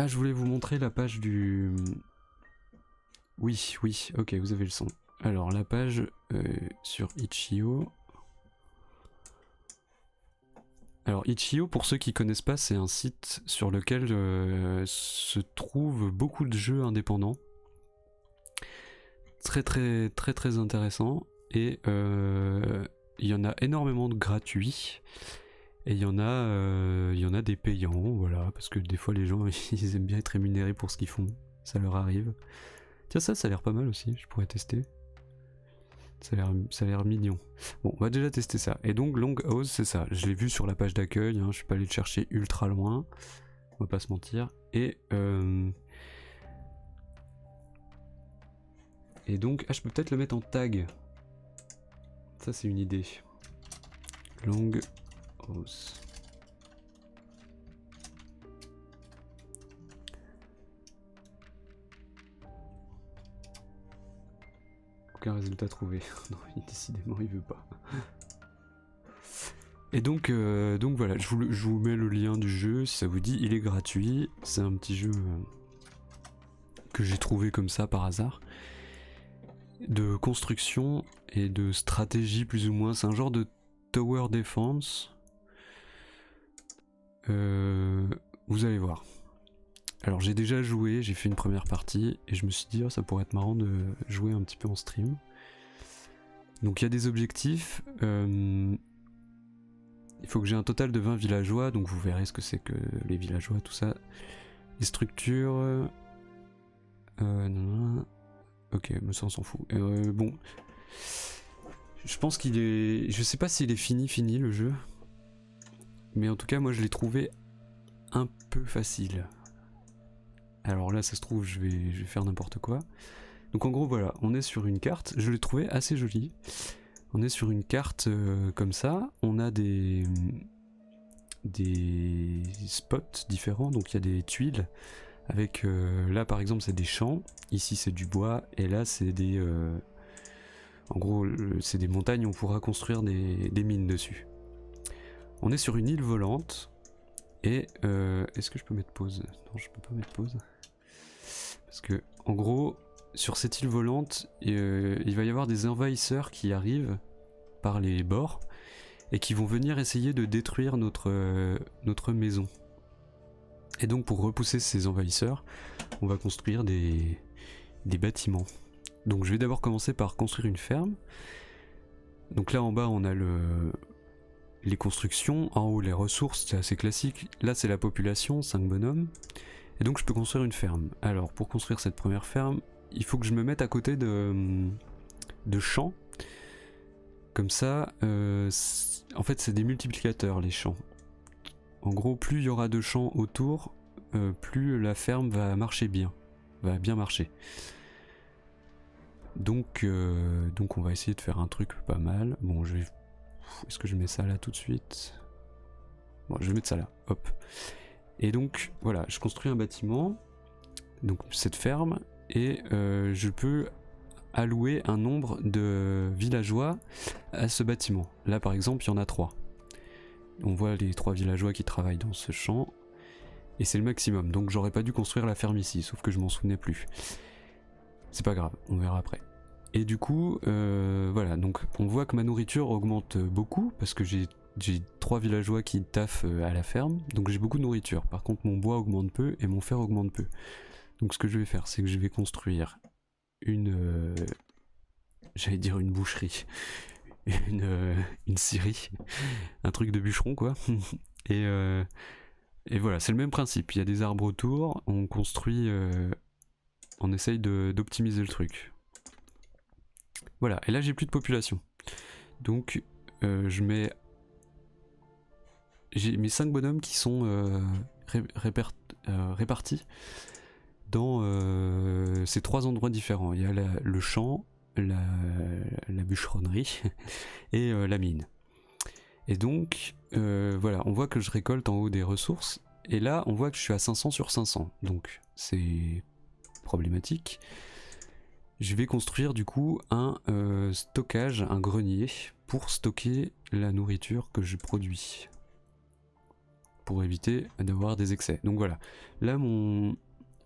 Ah, je voulais vous montrer la page du... Oui, ok, vous avez le son. Alors, la page sur Itch.io. Alors, Itch.io, pour ceux qui connaissent pas, c'est un site sur lequel se trouvent beaucoup de jeux indépendants. Très intéressant. Et il y en a énormément de gratuits. Et il y en a des payants, voilà, parce que des fois les gens ils aiment bien être rémunérés pour ce qu'ils font, ça leur arrive. Tiens, ça a l'air pas mal aussi, je pourrais tester. Ça a l'air mignon. Bon, on va déjà tester ça. Et donc Longhouse, c'est ça, je l'ai vu sur la page d'accueil, hein, je suis pas allé le chercher ultra loin, on va pas se mentir. Et donc, ah, je peux peut-être le mettre en tag. Ça c'est une idée. Longhouse. Aucun résultat trouvé. Non, décidément il veut pas. Et donc voilà, je vous mets le lien du jeu si ça vous dit, il est gratuit. C'est un petit jeu que j'ai trouvé comme ça par hasard. De construction et de stratégie plus ou moins. C'est un genre de tower defense. Vous allez voir. Alors j'ai déjà joué, j'ai fait une première partie et je me suis dit oh, ça pourrait être marrant de jouer un petit peu en stream. Donc il y a des objectifs. Il faut que j'ai un total de 20 villageois, donc vous verrez ce que c'est que les villageois, tout ça. Les structures... non. Ok, mais ça on s'en fout. Bon. Je pense qu'il est... Je sais pas s'il est fini le jeu. Mais en tout cas moi je l'ai trouvé un peu facile. Alors là ça se trouve je vais faire n'importe quoi. Donc en gros voilà, on est sur une carte, je l'ai trouvé assez jolie. On est sur une carte comme ça, on a des spots différents, donc il y a des tuiles avec là par exemple c'est des champs, ici c'est du bois et là c'est des en gros c'est des montagnes, on pourra construire des mines dessus. On est sur une île volante et est-ce que je peux mettre pause? Non, je peux pas mettre pause parce que en gros sur cette île volante il va y avoir des envahisseurs qui arrivent par les bords et qui vont venir essayer de détruire notre maison. Et donc pour repousser ces envahisseurs, on va construire des bâtiments. Donc je vais d'abord commencer par construire une ferme. Donc là en bas on a les constructions, en haut les ressources, c'est assez classique. Là c'est la population, 5 bonhommes. Et donc je peux construire une ferme. Alors pour construire cette première ferme, il faut que je me mette à côté de champs. Comme ça, en fait c'est des multiplicateurs les champs. En gros, plus il y aura de champs autour, plus la ferme va marcher bien. Va bien marcher. Donc on va essayer de faire un truc pas mal. Bon, je vais... Est-ce que je mets ça là tout de suite? Bon, je vais mettre ça là, hop. Et donc, voilà, je construis un bâtiment, donc cette ferme, et je peux allouer un nombre de villageois à ce bâtiment. Là, par exemple, il y en a 3. On voit les 3 villageois qui travaillent dans ce champ, et c'est le maximum. Donc j'aurais pas dû construire la ferme ici, sauf que je m'en souvenais plus. C'est pas grave, on verra après. Et du coup, voilà, donc on voit que ma nourriture augmente beaucoup, parce que j'ai 3 villageois qui taffent à la ferme, donc j'ai beaucoup de nourriture. Par contre mon bois augmente peu et mon fer augmente peu. Donc ce que je vais faire, c'est que je vais construire une... j'allais dire une boucherie. Une scierie. Un truc de bûcheron quoi. Et voilà, c'est le même principe. Il y a des arbres autour, on construit... on essaye d'optimiser le truc. Voilà, et là j'ai plus de population. Donc je mets... J'ai mes 5 bonhommes qui sont répartis dans ces 3 endroits différents. Il y a le champ, la bûcheronnerie et la mine. Et donc voilà, on voit que je récolte en haut des ressources. Et là on voit que je suis à 500 sur 500. Donc c'est problématique. Je vais construire du coup un stockage, un grenier pour stocker la nourriture que je produis. pour éviter d'avoir des excès. Donc voilà, là mon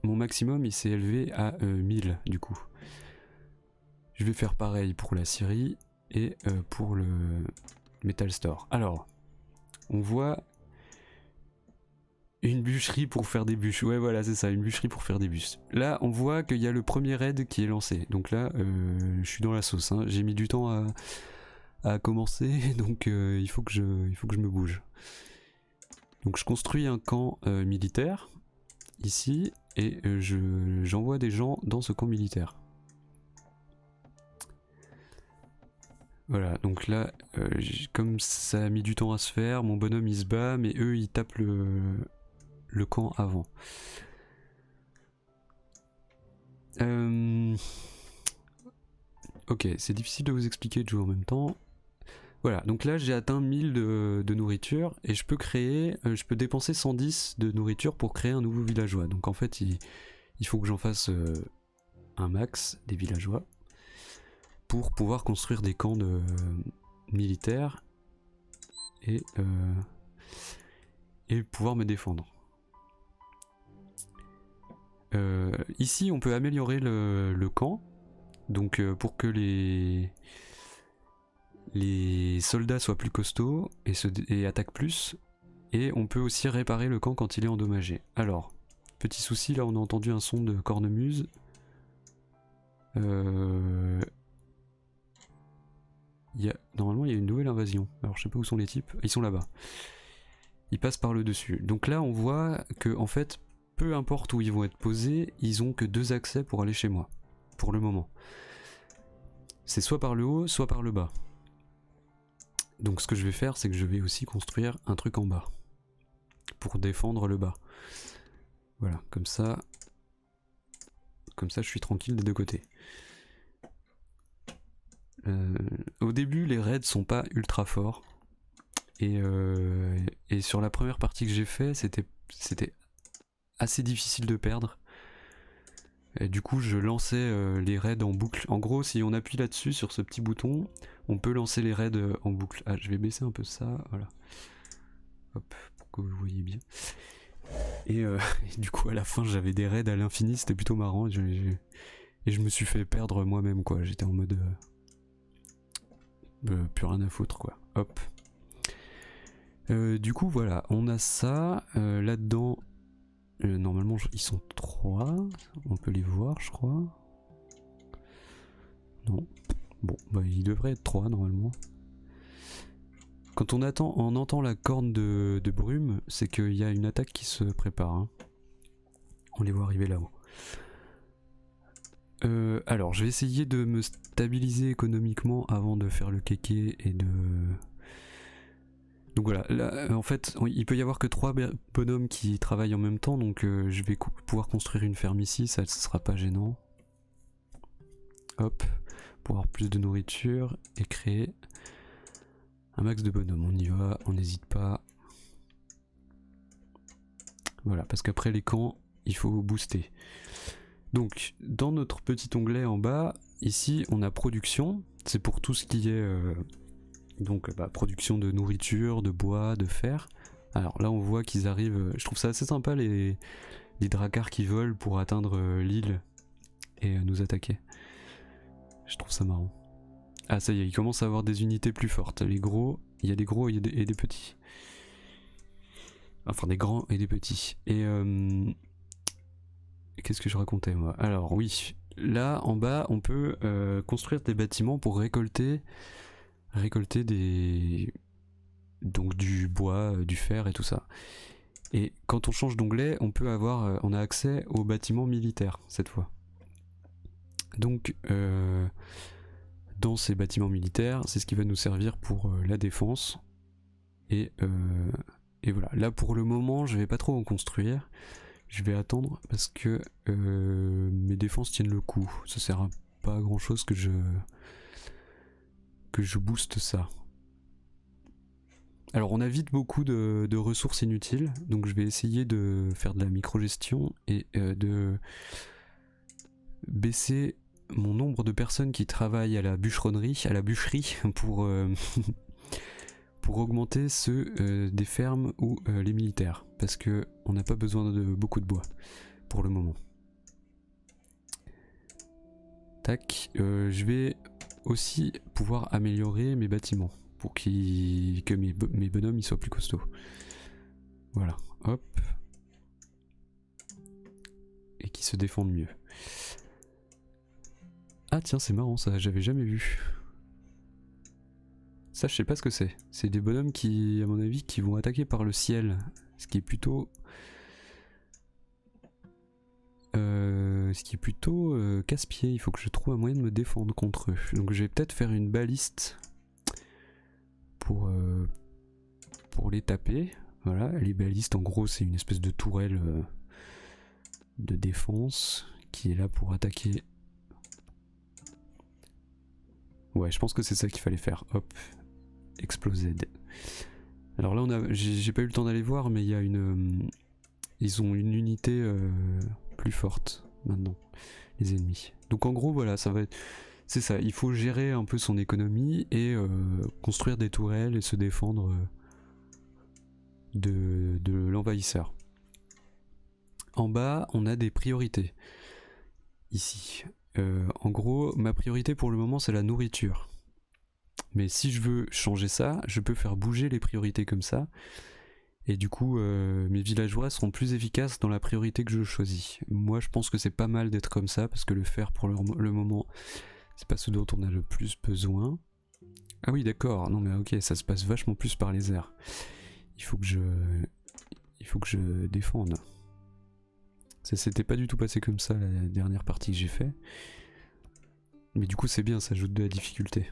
maximum il s'est élevé à 1000 du coup. Je vais faire pareil pour la scierie et pour le Metal Store. Alors, on voit une bûcherie pour faire des bûches. Ouais voilà c'est ça, une bûcherie pour faire des bûches. Là on voit qu'il y a le premier raid qui est lancé. Donc là je suis dans la sauce, hein. J'ai mis du temps à commencer, donc il faut que je me bouge. Donc je construis un camp militaire ici et j'envoie des gens dans ce camp militaire. Voilà, donc là, comme ça a mis du temps à se faire, mon bonhomme il se bat, mais eux ils tapent le camp avant. Ok, c'est difficile de vous expliquer de jouer en même temps. Voilà, donc là j'ai atteint 1000 de nourriture et je peux créer, je peux dépenser 110 de nourriture pour créer un nouveau villageois. Donc en fait il faut que j'en fasse un max des villageois pour pouvoir construire des camps de militaires et pouvoir me défendre. Ici on peut améliorer le camp, donc pour que les soldats soient plus costauds et attaquent plus, et on peut aussi réparer le camp quand il est endommagé. Alors, petit souci, là on a entendu un son de cornemuse. Normalement il y a une nouvelle invasion, alors je sais pas où sont les types, ils sont là-bas. Ils passent par le dessus. Donc là on voit que en fait, peu importe où ils vont être posés, ils ont que 2 accès pour aller chez moi, pour le moment. C'est soit par le haut, soit par le bas. Donc ce que je vais faire, c'est que je vais aussi construire un truc en bas, pour défendre le bas. Voilà, comme ça je suis tranquille des deux côtés. Au début les raids sont pas ultra forts et sur la première partie que j'ai fait c'était assez difficile de perdre et du coup je lançais les raids en boucle. En gros si on appuie là dessus sur ce petit bouton on peut lancer les raids en boucle. Ah je vais baisser un peu ça, voilà, hop, pour que vous voyez bien. Et du coup à la fin j'avais des raids à l'infini, c'était plutôt marrant et je me suis fait perdre moi-même quoi, j'étais en mode plus rien à foutre quoi, hop. Du coup voilà, on a ça, là-dedans, normalement ils sont 3, on peut les voir je crois. Non, bon bah ils devraient être 3 normalement. Quand on entend la corne de brume, c'est qu'il y a une attaque qui se prépare, hein. On les voit arriver là-haut. Alors je vais essayer de me stabiliser économiquement avant de faire le kéké et de... Donc voilà, là, en fait il peut y avoir que 3 bonhommes qui travaillent en même temps, donc je vais pouvoir construire une ferme ici, ça ne sera pas gênant. Hop, pour avoir plus de nourriture et créer un max de bonhommes. On y va, on n'hésite pas. Voilà, parce qu'après les camps, il faut booster. Donc dans notre petit onglet en bas, ici on a production, c'est pour tout ce qui est donc production de nourriture, de bois, de fer. Alors là on voit qu'ils arrivent, je trouve ça assez sympa les dracars qui volent pour atteindre l'île et nous attaquer. Je trouve ça marrant. Ah ça y est, ils commencent à avoir des unités plus fortes. Les gros, il y a des gros et des petits. Enfin des grands et des petits. Et qu'est-ce que je racontais moi? Alors oui, là en bas on peut construire des bâtiments pour récolter donc du bois, du fer et tout ça. Et quand on change d'onglet, on a accès aux bâtiments militaires cette fois. Donc dans ces bâtiments militaires, c'est ce qui va nous servir pour la défense. Et voilà, là pour le moment je vais pas trop en construire. Je vais attendre parce que mes défenses tiennent le coup. Ça sert à pas à grand chose que je booste ça. Alors on a vite beaucoup de ressources inutiles, donc je vais essayer de faire de la micro-gestion et de baisser mon nombre de personnes qui travaillent à la bûcheronnerie, à la bûcherie pour pour augmenter ceux des fermes ou les militaires, parce que on n'a pas besoin de beaucoup de bois pour le moment. Tac, je vais aussi pouvoir améliorer mes bâtiments pour que mes bonhommes ils soient plus costauds. Voilà, hop. Et qui se défendent mieux. Ah tiens, c'est marrant ça, j'avais jamais vu. Ça, je sais pas ce que c'est. C'est des bonhommes qui, à mon avis, qui vont attaquer par le ciel. Ce qui est plutôt... casse-pied. Il faut que je trouve un moyen de me défendre contre eux. Donc je vais peut-être faire une baliste pour les taper. Voilà, les balistes en gros c'est une espèce de tourelle de défense qui est là pour attaquer. Ouais, je pense que c'est ça qu'il fallait faire. Hop, explosé. Alors là j'ai pas eu le temps d'aller voir, mais il y a ils ont une unité plus forte maintenant, les ennemis. Donc en gros voilà, ça va être... C'est ça, il faut gérer un peu son économie et construire des tourelles et se défendre de l'envahisseur. En bas, on a des priorités. Ici. En gros, ma priorité pour le moment, c'est la nourriture. Mais si je veux changer ça, je peux faire bouger les priorités comme ça. Et du coup, mes villageois seront plus efficaces dans la priorité que je choisis. Moi, je pense que c'est pas mal d'être comme ça, parce que le fer, pour le moment, c'est pas ce dont on a le plus besoin. Ah oui, d'accord. Non mais ok, ça se passe vachement plus par les airs. Il faut que je défende. Ça s'était pas du tout passé comme ça la dernière partie que j'ai fait. Mais du coup c'est bien, ça ajoute de la difficulté.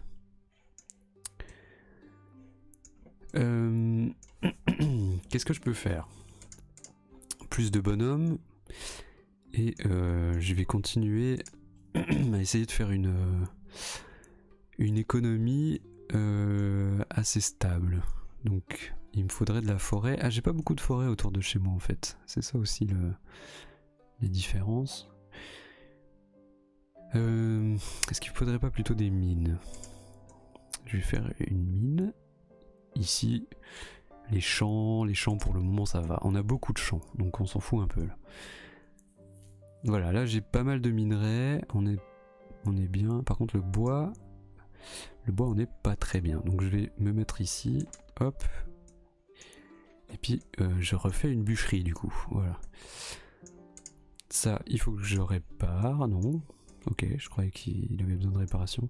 Qu'est-ce que je peux faire? Plus de bonhommes. Et je vais continuer à essayer de faire une économie assez stable. Donc il me faudrait de la forêt. Ah, j'ai pas beaucoup de forêt autour de chez moi en fait. C'est ça aussi les différences. Est-ce qu'il faudrait pas plutôt des mines? Je vais faire une mine. Ici, les champs pour le moment ça va. On a beaucoup de champs, donc on s'en fout un peu là. Voilà, là j'ai pas mal de minerais. On est bien. Par contre le bois on n'est pas très bien. Donc je vais me mettre ici. Hop. Et puis je refais une bûcherie du coup. Voilà. Ça, il faut que je répare. Non. Ok, je croyais qu'il avait besoin de réparation.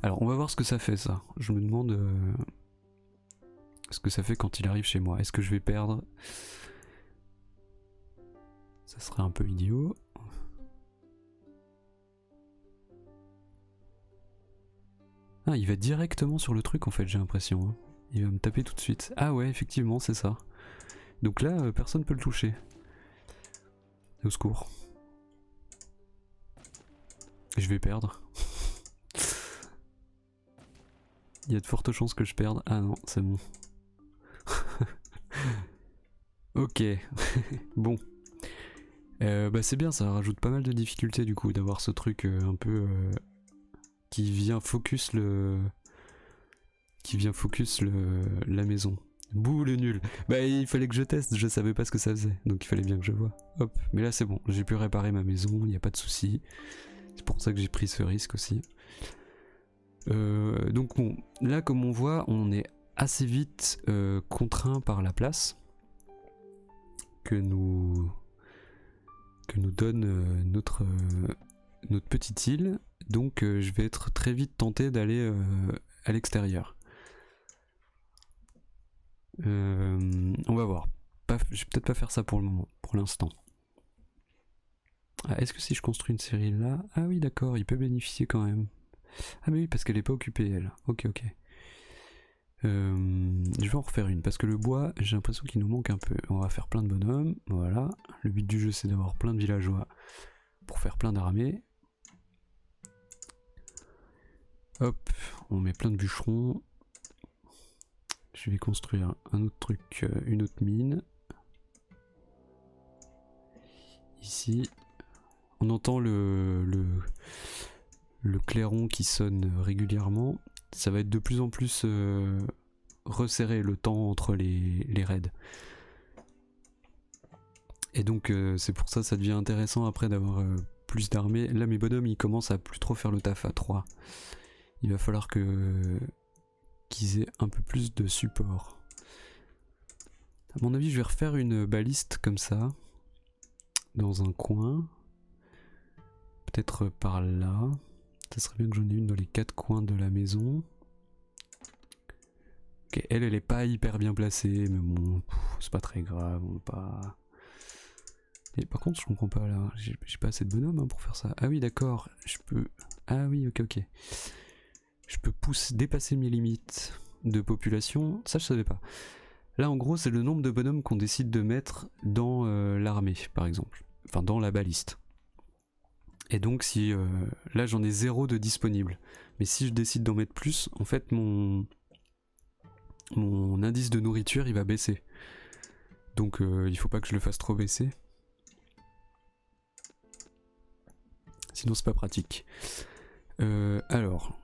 Alors on va voir ce que ça fait ça. Je me demande ce que ça fait quand il arrive chez moi. Est-ce que je vais perdre? Ça serait un peu idiot. Ah, il va directement sur le truc en fait, j'ai l'impression. Hein. Il va me taper tout de suite. Ah ouais, effectivement, c'est ça. Donc là, personne peut le toucher. Au secours. Je vais perdre. Il y a de fortes chances que je perde. Ah non, c'est bon. Ok. Bon. Bah c'est bien, ça rajoute pas mal de difficultés du coup d'avoir ce truc un peu qui vient focus la maison. Bouh le nul. Bah il fallait que je teste, je savais pas ce que ça faisait, donc il fallait bien que je vois. Hop, mais là c'est bon, j'ai pu réparer ma maison, il n'y a pas de souci. C'est pour ça que j'ai pris ce risque aussi. Donc bon, là comme on voit, on est assez vite contraint par la place que nous donne notre petite île. Donc je vais être très vite tenté d'aller à l'extérieur. On va voir. Je vais peut-être pas faire ça pour le moment, pour l'instant. Ah, est-ce que si je construis une série là... Ah oui d'accord, il peut bénéficier quand même. Ah mais oui, parce qu'elle est pas occupée elle. Ok. Je vais en refaire une, parce que le bois, j'ai l'impression qu'il nous manque un peu. On va faire plein de bonhommes, voilà. Le but du jeu c'est d'avoir plein de villageois pour faire plein d'armées. Hop, on met plein de bûcherons. Je vais construire un autre truc, une autre mine. Ici, on entend le clairon qui sonne régulièrement. Ça va être de plus en plus resserrer le temps entre les raids. Et donc c'est pour ça que ça devient intéressant après d'avoir plus d'armées. Là mes bonhommes ils commencent à plus trop faire le taf à 3. Il va falloir qu'ils aient un peu plus de support. À mon avis je vais refaire une baliste comme ça. Dans un coin. Peut-être par là. Ça serait bien que j'en ai une dans les 4 coins de la maison. Ok, elle est pas hyper bien placée, mais bon, c'est pas très grave, on va pas... Et par contre, je comprends pas là, j'ai pas assez de bonhommes hein, pour faire ça. Ah oui, d'accord, je peux... Ah oui, ok. Je peux dépasser mes limites de population, ça je savais pas. Là, en gros, c'est le nombre de bonhommes qu'on décide de mettre dans l'armée, par exemple. Enfin, dans la baliste. Et donc, si... là, j'en ai 0 de disponible. Mais si je décide d'en mettre plus, en fait, mon indice de nourriture il va baisser. Donc il faut pas que je le fasse trop baisser. Sinon c'est pas pratique. Alors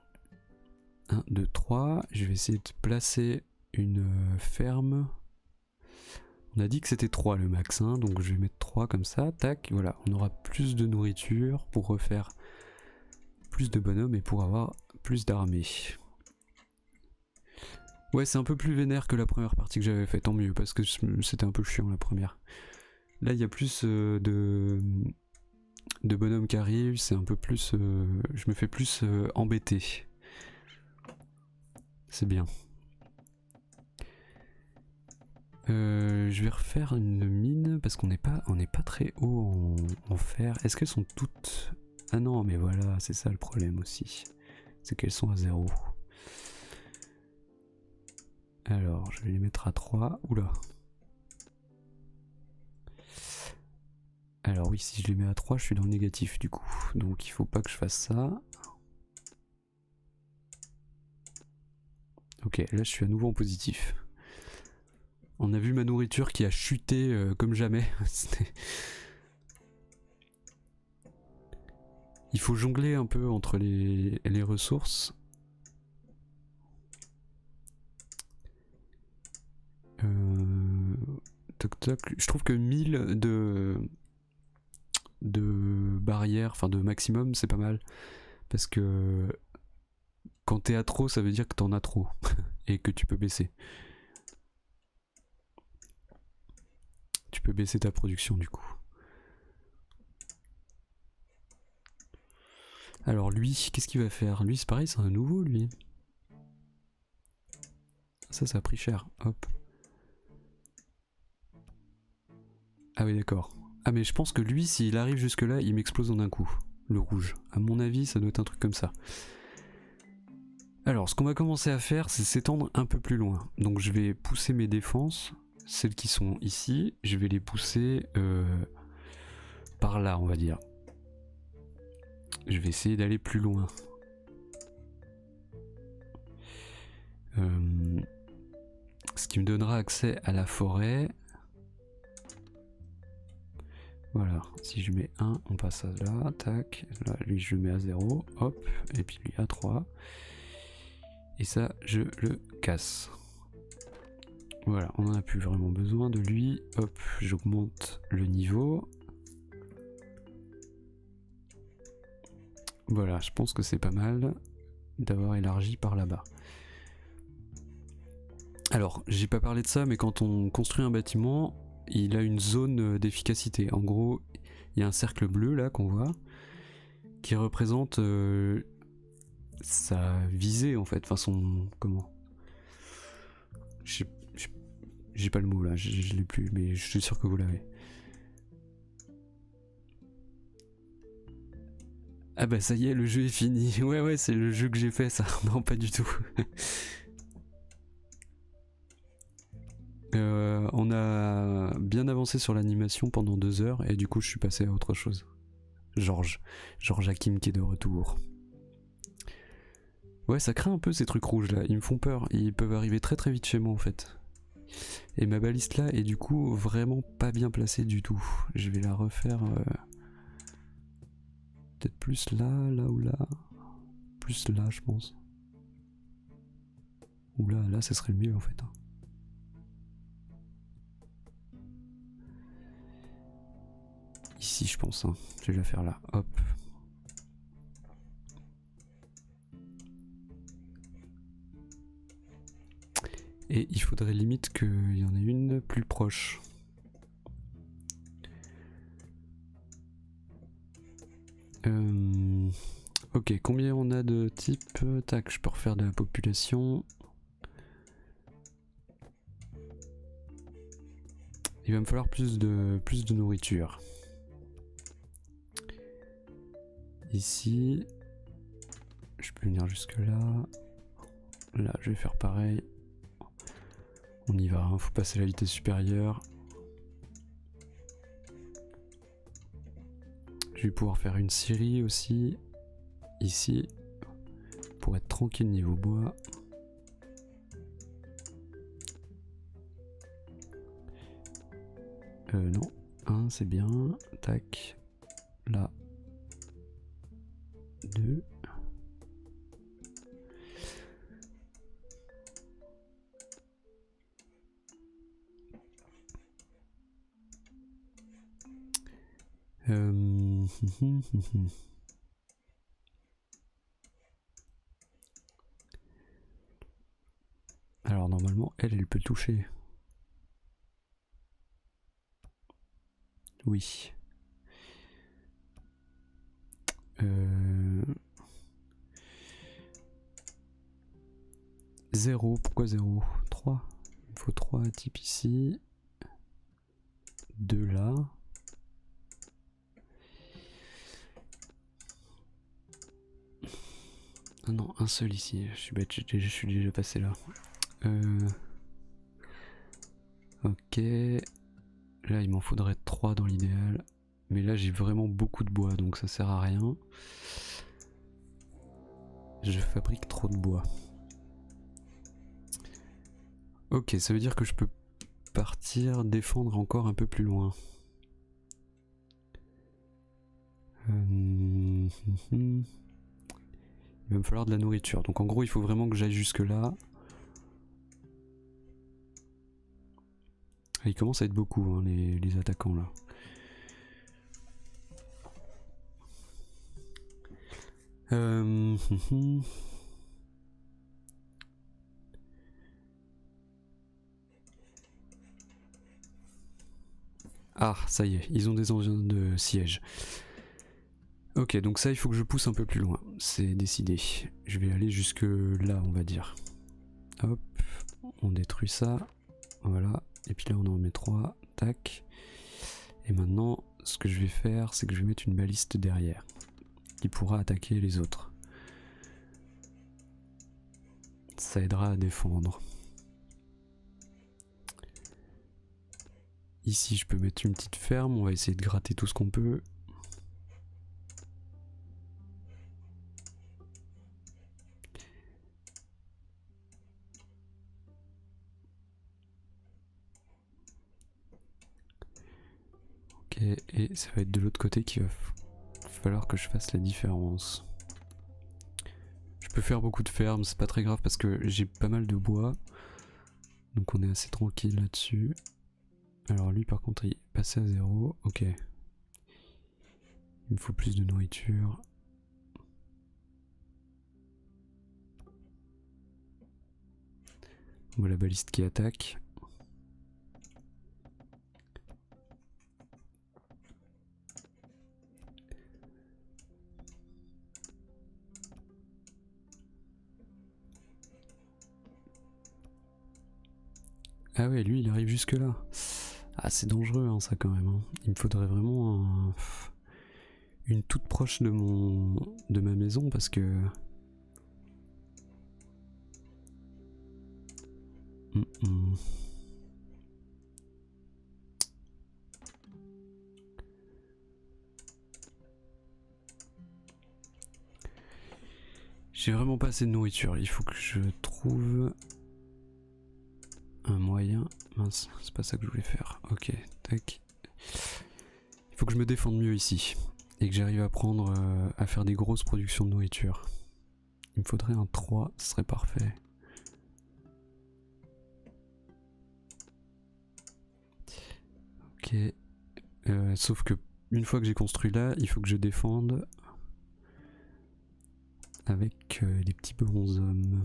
1, 2, 3. Je vais essayer de placer une ferme. On a dit que c'était 3 le max, hein, donc je vais mettre 3 comme ça. Tac, voilà. On aura plus de nourriture pour refaire plus de bonhommes et pour avoir plus d'armées. Ouais, c'est un peu plus vénère que la première partie que j'avais fait, tant mieux, parce que c'était un peu chiant la première. Là, il y a plus de bonhommes qui arrivent, c'est un peu plus... je me fais plus embêter. C'est bien. Je vais refaire une mine, parce qu'on n'est pas très haut en fer. Est-ce qu'elles sont toutes... Ah non, mais voilà, c'est ça le problème aussi. C'est qu'elles sont à 0. Alors, je vais les mettre à 3. Oula. Alors oui, si je les mets à 3, je suis dans le négatif du coup. Donc il faut pas que je fasse ça. Ok, là je suis à nouveau en positif. On a vu ma nourriture qui a chuté comme jamais. Il faut jongler un peu entre les ressources. Toc toc. Je trouve que 1000 de barrières, enfin de maximum, c'est pas mal. Parce que quand t'es à trop, ça veut dire que t'en as trop. Et que tu peux baisser. Tu peux baisser ta production du coup. Alors lui, qu'est-ce qu'il va faire? Lui c'est pareil, c'est un nouveau lui. Ça a pris cher, hop. Ah oui d'accord. Ah mais je pense que lui, s'il arrive jusque là, il m'explose en un coup. Le rouge. À mon avis, ça doit être un truc comme ça. Alors, ce qu'on va commencer à faire, c'est s'étendre un peu plus loin. Donc je vais pousser mes défenses, celles qui sont ici, je vais les pousser par là, on va dire. Je vais essayer d'aller plus loin. Ce qui me donnera accès à la forêt. Voilà, si je mets 1, on passe à là, tac, là, lui je le mets à 0, hop, et puis lui à 3. Et ça, je le casse. Voilà, on n'en a plus vraiment besoin de lui. Hop, j'augmente le niveau. Voilà, je pense que c'est pas mal d'avoir élargi par là-bas. Alors, j'ai pas parlé de ça, mais quand on construit un bâtiment, il a une zone d'efficacité. En gros, il y a un cercle bleu là qu'on voit, qui représente sa visée en fait, enfin son... comment, j'ai pas le mot là, je l'ai plus, mais je suis sûr que vous l'avez. Ah bah ça y est, le jeu est fini. Ouais, c'est le jeu que j'ai fait ça. Non, pas du tout. On a bien avancé sur l'animation pendant 2 heures et du coup je suis passé à autre chose. Georges Hakim qui est de retour. Ouais, ça craint un peu ces trucs rouges là, ils me font peur, ils peuvent arriver très très vite chez moi en fait. Et ma baliste là est du coup vraiment pas bien placée du tout. Je vais la refaire peut-être plus là ou là. Plus là je pense. Oula, là ça serait le mieux en fait. Ici je pense, hein. Je vais la faire là, hop. Et il faudrait limite qu'il y en ait une plus proche. Ok, combien on a de types? Tac, je peux refaire de la population. Il va me falloir plus de nourriture. Ici, je peux venir jusque là. Là, je vais faire pareil. On y va, hein, faut passer à la vitesse supérieure. Je vais pouvoir faire une scierie aussi. Ici, pour être tranquille niveau bois. Non, un c'est bien. Tac. Là. 2. Alors normalement, elle peut toucher. Oui. 0, pourquoi 0? 3. Il me faut 3 types ici. 2 là. Ah non, un seul ici. Je suis bête, je suis déjà passé là. Ok. Là, il m'en faudrait 3 dans l'idéal. Mais là, j'ai vraiment beaucoup de bois, donc ça sert à rien. Je fabrique trop de bois. Ok, ça veut dire que je peux partir défendre encore un peu plus loin. Il va me falloir de la nourriture. Donc en gros, il faut vraiment que j'aille jusque là. Il commence à être beaucoup, hein, les attaquants là. Ah, ça y est, ils ont des engins de siège. Ok, donc ça, il faut que je pousse un peu plus loin. C'est décidé. Je vais aller jusque là, on va dire. Hop, on détruit ça. Voilà. Et puis là, on en met 3. Tac. Et maintenant, ce que je vais faire, c'est que je vais mettre une baliste derrière. Qui pourra attaquer les autres. Ça aidera à défendre. Ici, je peux mettre une petite ferme. On va essayer de gratter tout ce qu'on peut. Ok, et ça va être de l'autre côté qu'il va falloir que je fasse la différence. Je peux faire beaucoup de fermes, c'est pas très grave parce que j'ai pas mal de bois. Donc on est assez tranquille là-dessus. Alors lui par contre il est passé à 0, ok. Il me faut plus de nourriture. On voit la baliste qui attaque. Ah ouais, lui il arrive jusque là. Ah c'est dangereux hein, ça quand même. Hein. Il me faudrait vraiment une toute proche de ma maison parce que... J'ai vraiment pas assez de nourriture, il faut que je trouve un moyen. Mince, c'est pas ça que je voulais faire. Ok, tac. Il faut que je me défende mieux ici et que j'arrive à prendre à faire des grosses productions de nourriture. Il me faudrait un 3, ce serait parfait. Ok. Sauf que une fois que j'ai construit là, il faut que je défende avec les petits bonshommes.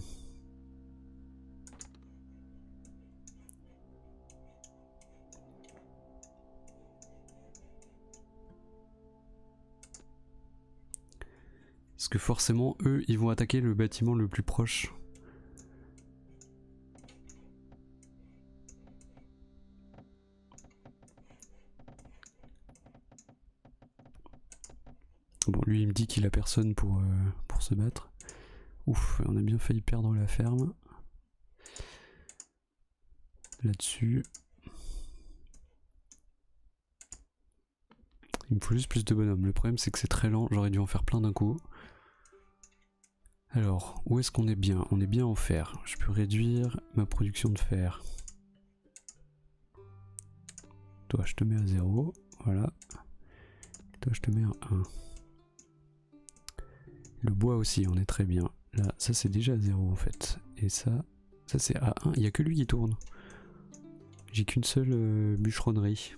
Parce que forcément, eux, ils vont attaquer le bâtiment le plus proche. Bon, lui, il me dit qu'il a personne pour se battre. Ouf, on a bien failli perdre la ferme. Là-dessus. Il me faut juste plus de bonhommes. Le problème, c'est que c'est très lent. J'aurais dû en faire plein d'un coup. Alors, où est-ce qu'on est bien? On est bien en fer. Je peux réduire ma production de fer. Toi, je te mets à 0. Voilà. Toi, je te mets à 1. Le bois aussi, on est très bien. Là, ça c'est déjà à 0 en fait. Et ça c'est à 1. Il n'y a que lui qui tourne. J'ai qu'une seule bûcheronnerie.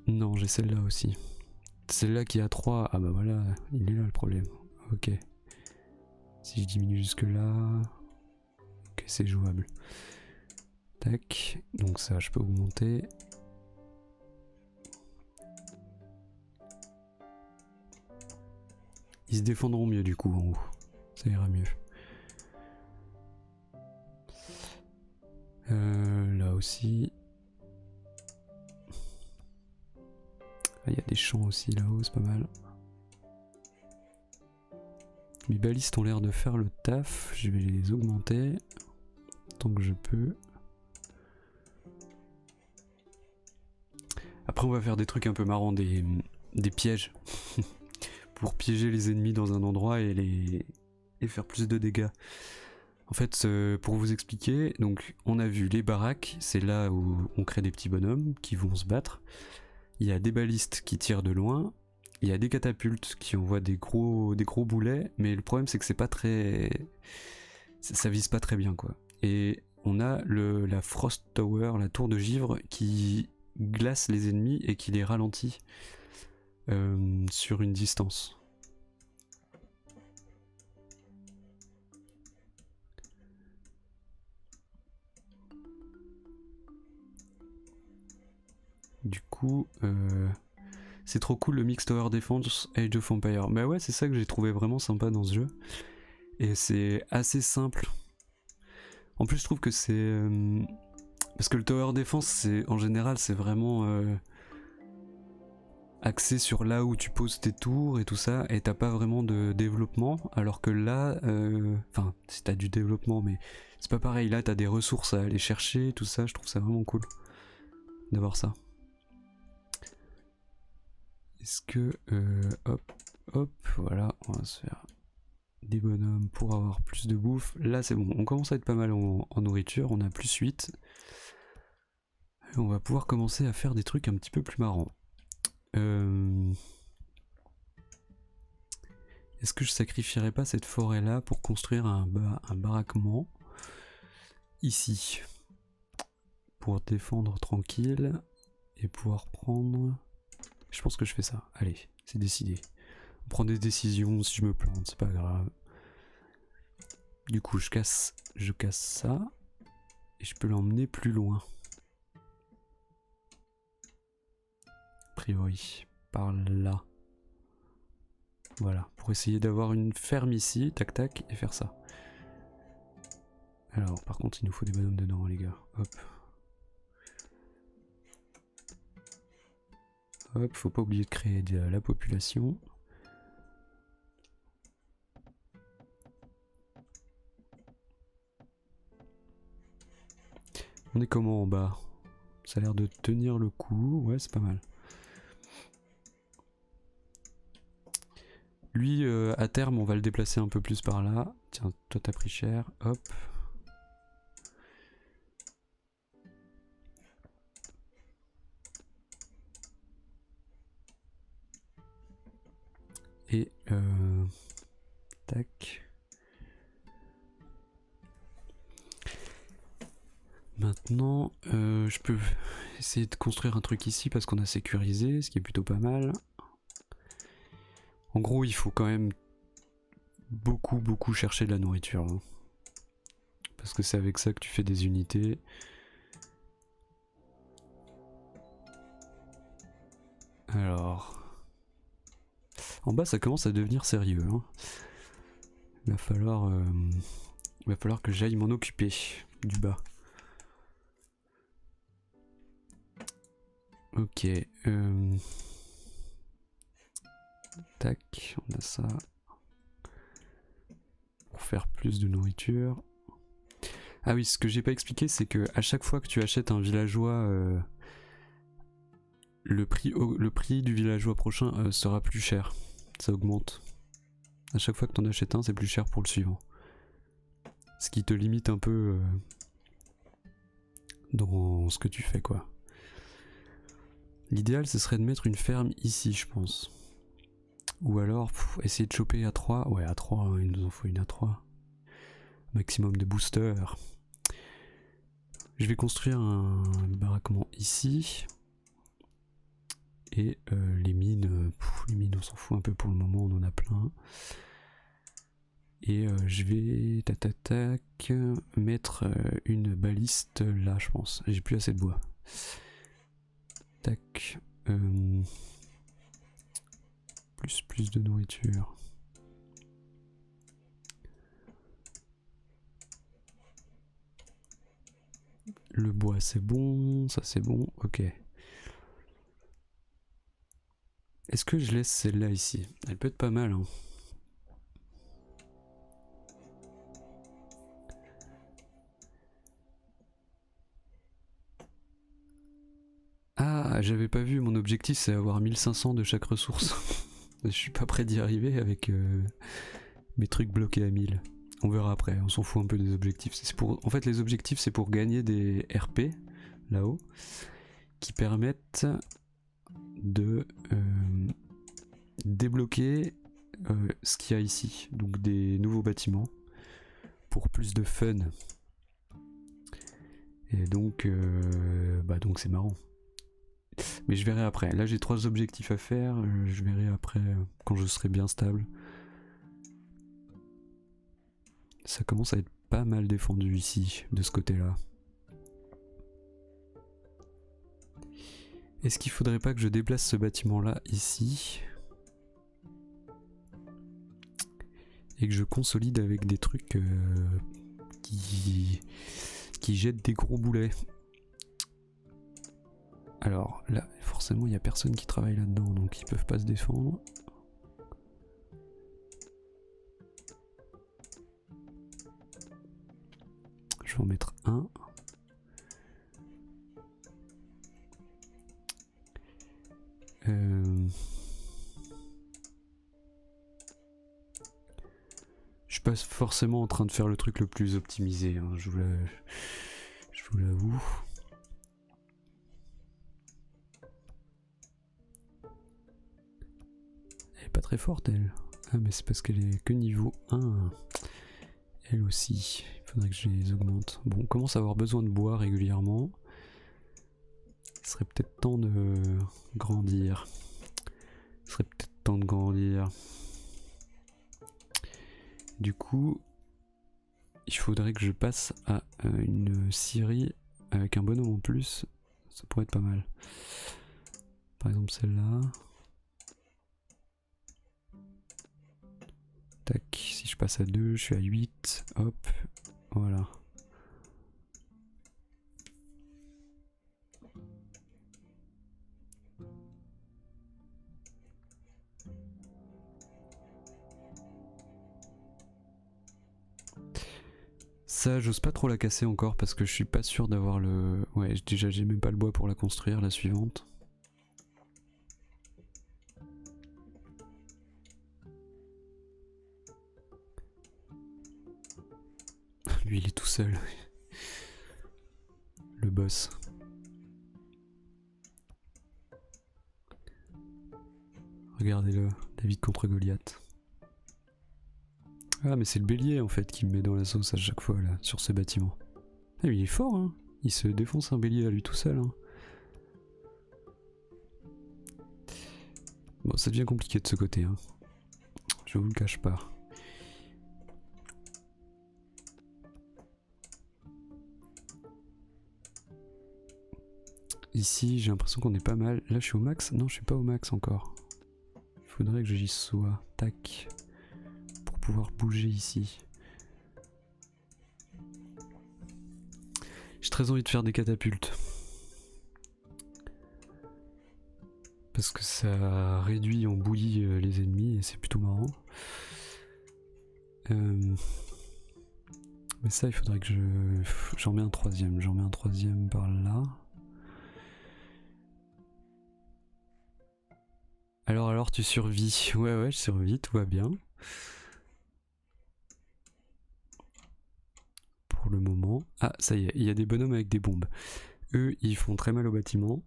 Non, j'ai celle-là aussi. Celle-là qui a 3. Ah bah voilà, il est là le problème. Ok. Si je diminue jusque là... Ok, c'est jouable. Tac. Donc ça, je peux augmenter. Ils se défendront mieux du coup en haut. Ça ira mieux. Là aussi. Il y a des champs aussi là-haut, c'est pas mal. Mes balistes ont l'air de faire le taf. Je vais les augmenter tant que je peux. Après on va faire des trucs un peu marrants, des pièges. Pour piéger les ennemis dans un endroit et faire plus de dégâts. En fait, pour vous expliquer, donc on a vu les baraques, c'est là où on crée des petits bonhommes qui vont se battre. Il y a des balistes qui tirent de loin. Il y a des catapultes qui envoient des gros boulets, mais le problème c'est que c'est pas très... ça vise pas très bien quoi. Et on a la Frost Tower, la tour de givre, qui glace les ennemis et qui les ralentit sur une distance. Du coup, c'est trop cool le mix Tower Defense Age of Empires. Bah ouais, c'est ça que j'ai trouvé vraiment sympa dans ce jeu. Et c'est assez simple. En plus, je trouve que c'est... parce que le Tower Defense, en général, c'est vraiment axé sur là où tu poses tes tours et tout ça, et t'as pas vraiment de développement, alors que là... Enfin, si t'as du développement, mais c'est pas pareil. Là, t'as des ressources à aller chercher, tout ça, je trouve ça vraiment cool d'avoir ça. Est-ce que... hop, voilà, on va se faire des bonhommes pour avoir plus de bouffe. Là c'est bon, on commence à être pas mal en nourriture, on a plus 8. Et on va pouvoir commencer à faire des trucs un petit peu plus marrants. Est-ce que je sacrifierais pas cette forêt là pour construire un baraquement ici, pour défendre tranquille et pouvoir prendre... Je pense que je fais ça, allez, c'est décidé. On prend des décisions, si je me plante, c'est pas grave. Du coup, je casse ça et je peux l'emmener plus loin. A priori, par là. Voilà, pour essayer d'avoir une ferme ici, tac tac, et faire ça. Alors, par contre, il nous faut des bonhommes dedans, les gars. Hop. Hop, faut pas oublier de créer de la population. On est comment en bas? Ça a l'air de tenir le coup, ouais c'est pas mal. Lui, à terme, on va le déplacer un peu plus par là. Tiens, toi t'as pris cher, hop. Et tac. maintenant, je peux essayer de construire un truc ici parce qu'on a sécurisé, ce qui est plutôt pas mal. En gros, il faut quand même beaucoup chercher de la nourriture. Hein. Parce que c'est avec ça que tu fais des unités. Alors... En bas, ça commence à devenir sérieux. Hein. Il va falloir que j'aille m'en occuper du bas. Ok. Tac, on a ça. Pour faire plus de nourriture. Ah oui, ce que j'ai pas expliqué, c'est que à chaque fois que tu achètes un villageois, le prix du villageois prochain sera plus cher. Ça augmente. À chaque fois que t'en achètes un, c'est plus cher pour le suivant. Ce qui te limite un peu dans ce que tu fais, quoi. L'idéal, ce serait de mettre une ferme ici, je pense. Ou alors, essayer de choper A3. Ouais, A3, hein, il nous en faut une A3. Maximum de boosters. Je vais construire un baraquement ici. Et les mines, on s'en fout un peu pour le moment, on en a plein. Et je vais mettre une baliste là, je pense. J'ai plus assez de bois. Tac. Plus de nourriture. Le bois c'est bon, ça c'est bon, ok. Est-ce que je laisse celle-là ici? Elle peut être pas mal, hein. Ah, j'avais pas vu, mon objectif c'est avoir 1500 de chaque ressource. Je suis pas prêt d'y arriver avec mes trucs bloqués à 1000. On verra après, on s'en fout un peu des objectifs. En fait, les objectifs c'est pour gagner des RP, là-haut, qui permettent de débloquer ce qu'il y a ici. Donc des nouveaux bâtiments, pour plus de fun. Et donc c'est marrant. Mais je verrai après. Là j'ai 3 objectifs à faire, je verrai après quand je serai bien stable. Ça commence à être pas mal défendu ici, de ce côté-là. Est-ce qu'il faudrait pas que je déplace ce bâtiment-là ici? Et que je consolide avec des trucs qui jettent des gros boulets. Alors là, forcément, il n'y a personne qui travaille là-dedans, donc ils peuvent pas se défendre. Je vais en mettre un. Je suis pas forcément en train de faire le truc le plus optimisé, hein, je vous l'avoue. Elle est pas très forte, elle. Ah, mais c'est parce qu'elle est que niveau 1. Elle aussi. Il faudrait que je les augmente. Bon, on commence à avoir besoin de bois régulièrement. Il serait peut-être temps de grandir. Du coup, il faudrait que je passe à une scierie avec un bonhomme en plus. Ça pourrait être pas mal. Par exemple celle-là. Tac, si je passe à 2, je suis à 8. Hop, voilà. Ça, j'ose pas trop la casser encore parce que je suis pas sûr d'avoir le... Ouais, déjà j'ai même pas le bois pour la construire, la suivante. Lui, il est tout seul. Le boss. Regardez-le, David contre Goliath. Ah mais c'est le bélier en fait qui me met dans la sauce à chaque fois là, sur ce bâtiment. Ah mais il est fort hein. Il se défonce un bélier à lui tout seul. Hein. Bon, ça devient compliqué de ce côté. Hein. Je vous le cache pas. Ici, j'ai l'impression qu'on est pas mal. Là, je suis au max? Non, je suis pas au max encore. Il faudrait que j'y sois. Tac. Pour pouvoir bouger ici. J'ai très envie de faire des catapultes. Parce que ça réduit en bouillie les ennemis et c'est plutôt marrant. Mais ça, il faudrait que j'en mets un troisième. J'en mets un troisième par là. Alors, tu survis. Ouais, je survis, tout va bien. Pour le moment. Ah, ça y est, il y a des bonhommes avec des bombes. Eux, ils font très mal au bâtiment.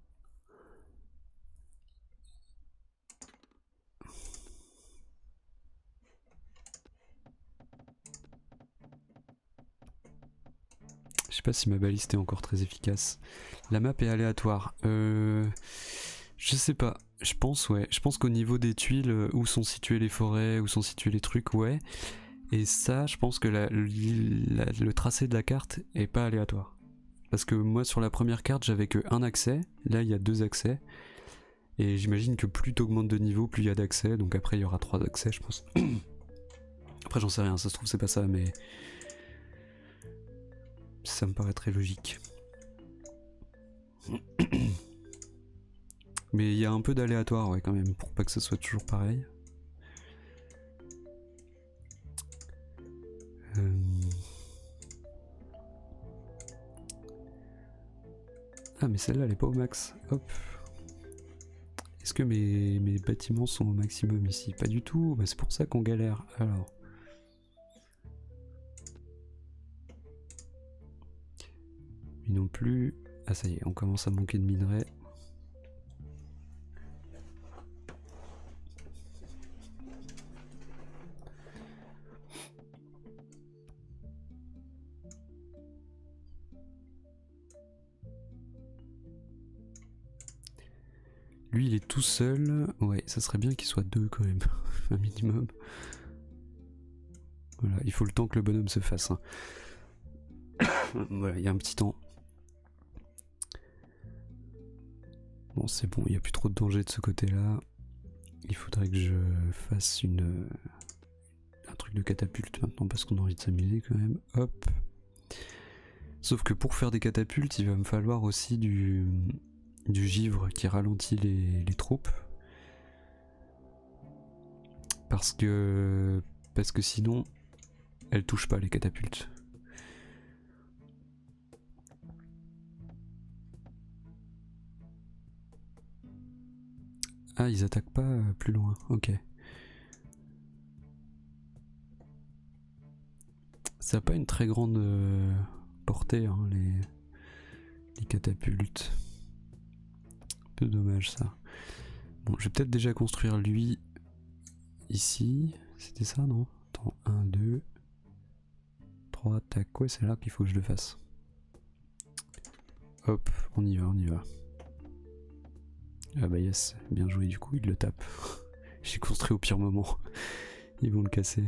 Je sais pas si ma baliste est encore très efficace. La map est aléatoire. Je sais pas. Je pense, ouais. Je pense qu'au niveau des tuiles, où sont situées les forêts, où sont situés les trucs, ouais. Et ça, je pense que le tracé de la carte est pas aléatoire. Parce que moi, sur la première carte, j'avais que un accès. Là, il y a 2 accès. Et j'imagine que plus t'augmentes de niveau, plus il y a d'accès. Donc après, il y aura 3 accès, je pense. Après, j'en sais rien. Ça se trouve, c'est pas ça, mais ça me paraît très logique. Mais il y a un peu d'aléatoire, ouais, quand même, pour pas que ce soit toujours pareil. Ah, mais celle-là, elle est pas au max. Hop. Est-ce que mes bâtiments sont au maximum ici? Pas du tout. Bah, c'est pour ça qu'on galère. Alors. Lui non plus. Ah, ça y est, on commence à manquer de minerais. Lui, il est tout seul. Ouais, ça serait bien qu'il soit 2 quand même. Un minimum. Voilà, il faut le temps que le bonhomme se fasse. Hein. Voilà, il y a un petit temps. Bon, c'est bon, il n'y a plus trop de danger de ce côté-là. Il faudrait que je fasse un truc de catapulte maintenant parce qu'on a envie de s'amuser quand même. Hop. Sauf que pour faire des catapultes, il va me falloir aussi du givre qui ralentit les troupes. Parce que sinon, elles touchent pas les catapultes. Ah, ils attaquent pas plus loin, ok. Ça n'a pas une très grande portée, hein, les catapultes. Un peu dommage ça. Bon, je vais peut-être déjà construire lui ici. C'était ça, non? Attends, 1, 2, 3, tac. Ouais, c'est là qu'il faut que je le fasse. Hop, on y va, on y va. Ah bah yes, bien joué du coup, il le tape. J'ai construit au pire moment. Ils vont le casser.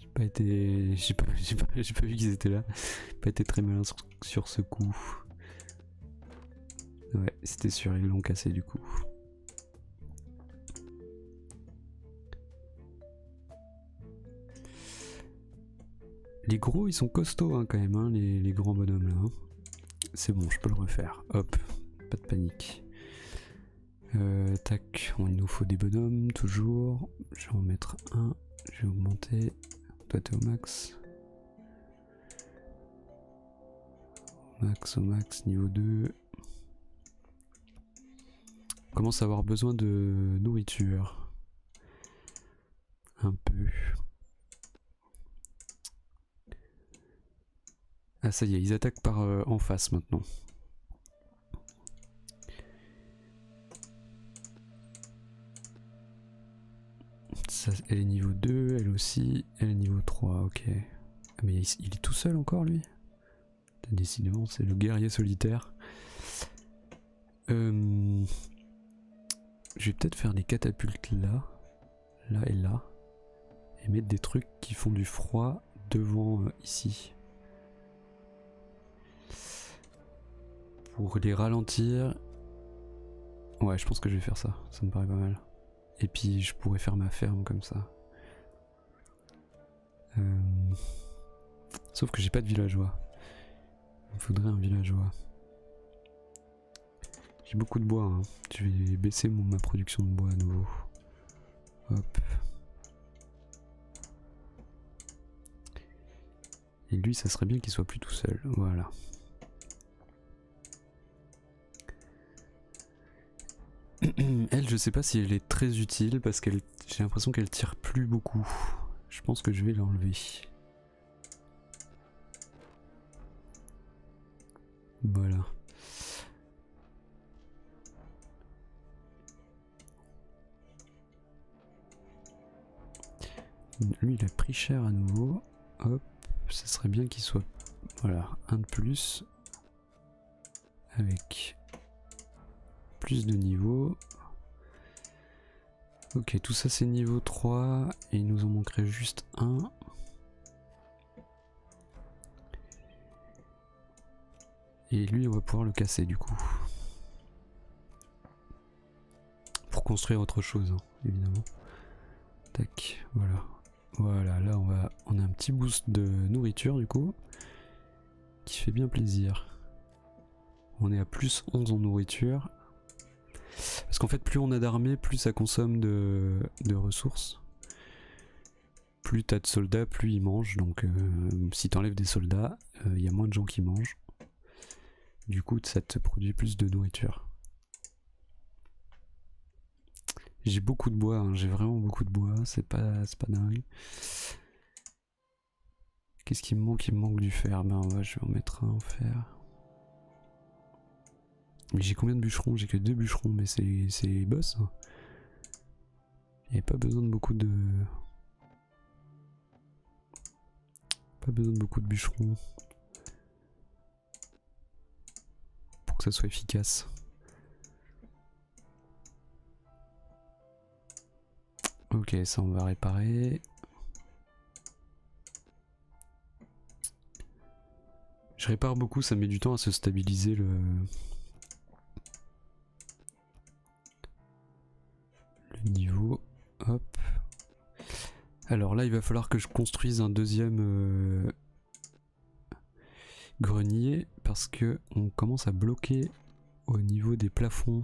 J'ai pas vu qu'ils étaient là. J'ai pas été très malin sur ce coup. Ouais, c'était sûr, ils l'ont cassé du coup. Les gros, ils sont costauds hein, quand même, hein, les grands bonhommes là. Hein. C'est bon, je peux le refaire. Hop, pas de panique. Tac, il nous faut des bonhommes, toujours. Je vais en mettre un. Je vais augmenter. Toi, t'es au max. Au max, niveau 2. On commence à avoir besoin de nourriture. Un peu. Ah ça y est, ils attaquent par en face maintenant. Ça, elle est niveau 2, elle aussi, elle est niveau 3, ok. Ah, mais il est tout seul encore lui? Décidément, c'est le guerrier solitaire. Je vais peut-être faire des catapultes là et là. Et mettre des trucs qui font du froid devant ici. Pour les ralentir. Ouais, je pense que je vais faire ça. Ça me paraît pas mal. Et puis je pourrais faire ma ferme comme ça. Sauf que j'ai pas de villageois. Il me faudrait un villageois. J'ai beaucoup de bois. Hein. Je vais baisser ma production de bois à nouveau. Hop. Et lui, ça serait bien qu'il soit plus tout seul. Voilà. Elle, je sais pas si elle est très utile parce qu'elle, j'ai l'impression qu'elle tire plus beaucoup. Je pense que je vais l'enlever. Voilà. Lui, il a pris cher à nouveau. Hop, ça serait bien qu'il soit... Voilà, un de plus. Avec plus de niveau. Ok, tout ça c'est niveau 3. Et il nous en manquerait juste un. Et lui, on va pouvoir le casser du coup. Pour construire autre chose, hein, évidemment. Tac, voilà. Voilà, là on a un petit boost de nourriture du coup. Qui fait bien plaisir. On est à plus 11 en nourriture. Parce qu'en fait, plus on a d'armées, plus ça consomme de ressources. Plus t'as de soldats, plus ils mangent. Donc si t'enlèves des soldats, il y a moins de gens qui mangent. Du coup, ça te produit plus de nourriture. J'ai beaucoup de bois, hein, j'ai vraiment beaucoup de bois, c'est pas dingue. Qu'est-ce qui me manque? Il me manque du fer. Ben je vais en mettre un en fer. Mais j'ai combien de bûcherons? J'ai que 2 bûcherons, mais c'est boss. Hein. Il n'y a pas besoin de beaucoup de... Pas besoin de beaucoup de bûcherons. Pour que ça soit efficace. Ok, ça on va réparer. Je répare beaucoup, ça met du temps à se stabiliser le niveau. Hop. Alors là, il va falloir que je construise un deuxième grenier parce que on commence à bloquer au niveau des plafonds.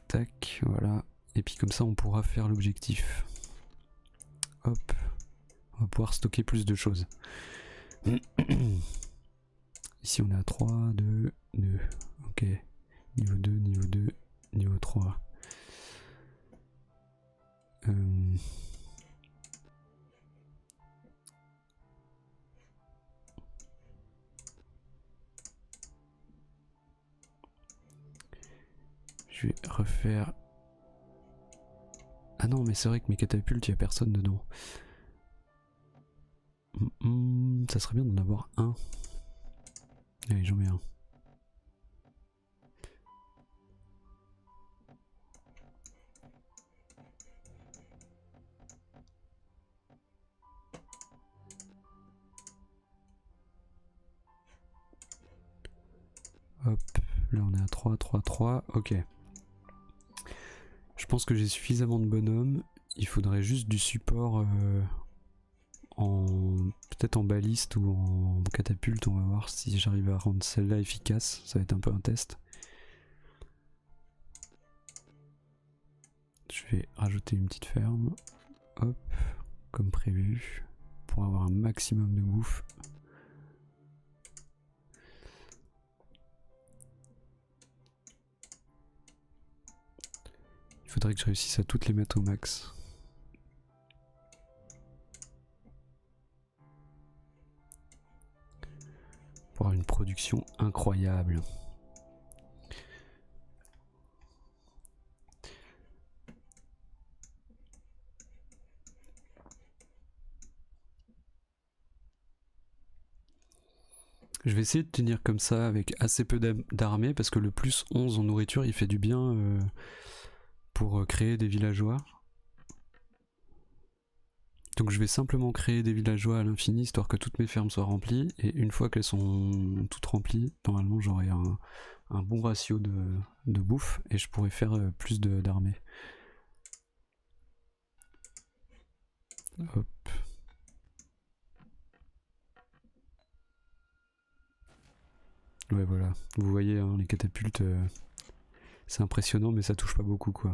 Tac, voilà. Et puis comme ça, on pourra faire l'objectif. Hop. On va pouvoir stocker plus de choses. Ici, on est à 3, 2, 2. Ok. Niveau 2, niveau 2, niveau 3. Je vais refaire... Ah non, mais c'est vrai que mes catapultes, il n'y a personne dedans. Ça serait bien d'en avoir un. Allez, j'en mets un. Hop, là on est à 3, 3, 3, ok. Je pense que j'ai suffisamment de bonhommes. Il faudrait juste du support peut-être en baliste ou en catapulte. On va voir si j'arrive à rendre celle-là efficace. Ça va être un peu un test. Je vais rajouter une petite ferme. Hop, comme prévu. Pour avoir un maximum de bouffe. Il faudrait que je réussisse à toutes les mettre au max. Pour avoir une production incroyable. Je vais essayer de tenir comme ça avec assez peu d'armée parce que le plus 11 en nourriture il fait du bien pour créer des villageois. Donc je vais simplement créer des villageois à l'infini histoire que toutes mes fermes soient remplies et une fois qu'elles sont toutes remplies, normalement j'aurai un bon ratio de bouffe et je pourrai faire plus d'armée. Hop. Ouais voilà, vous voyez hein, les catapultes, c'est impressionnant mais ça touche pas beaucoup quoi.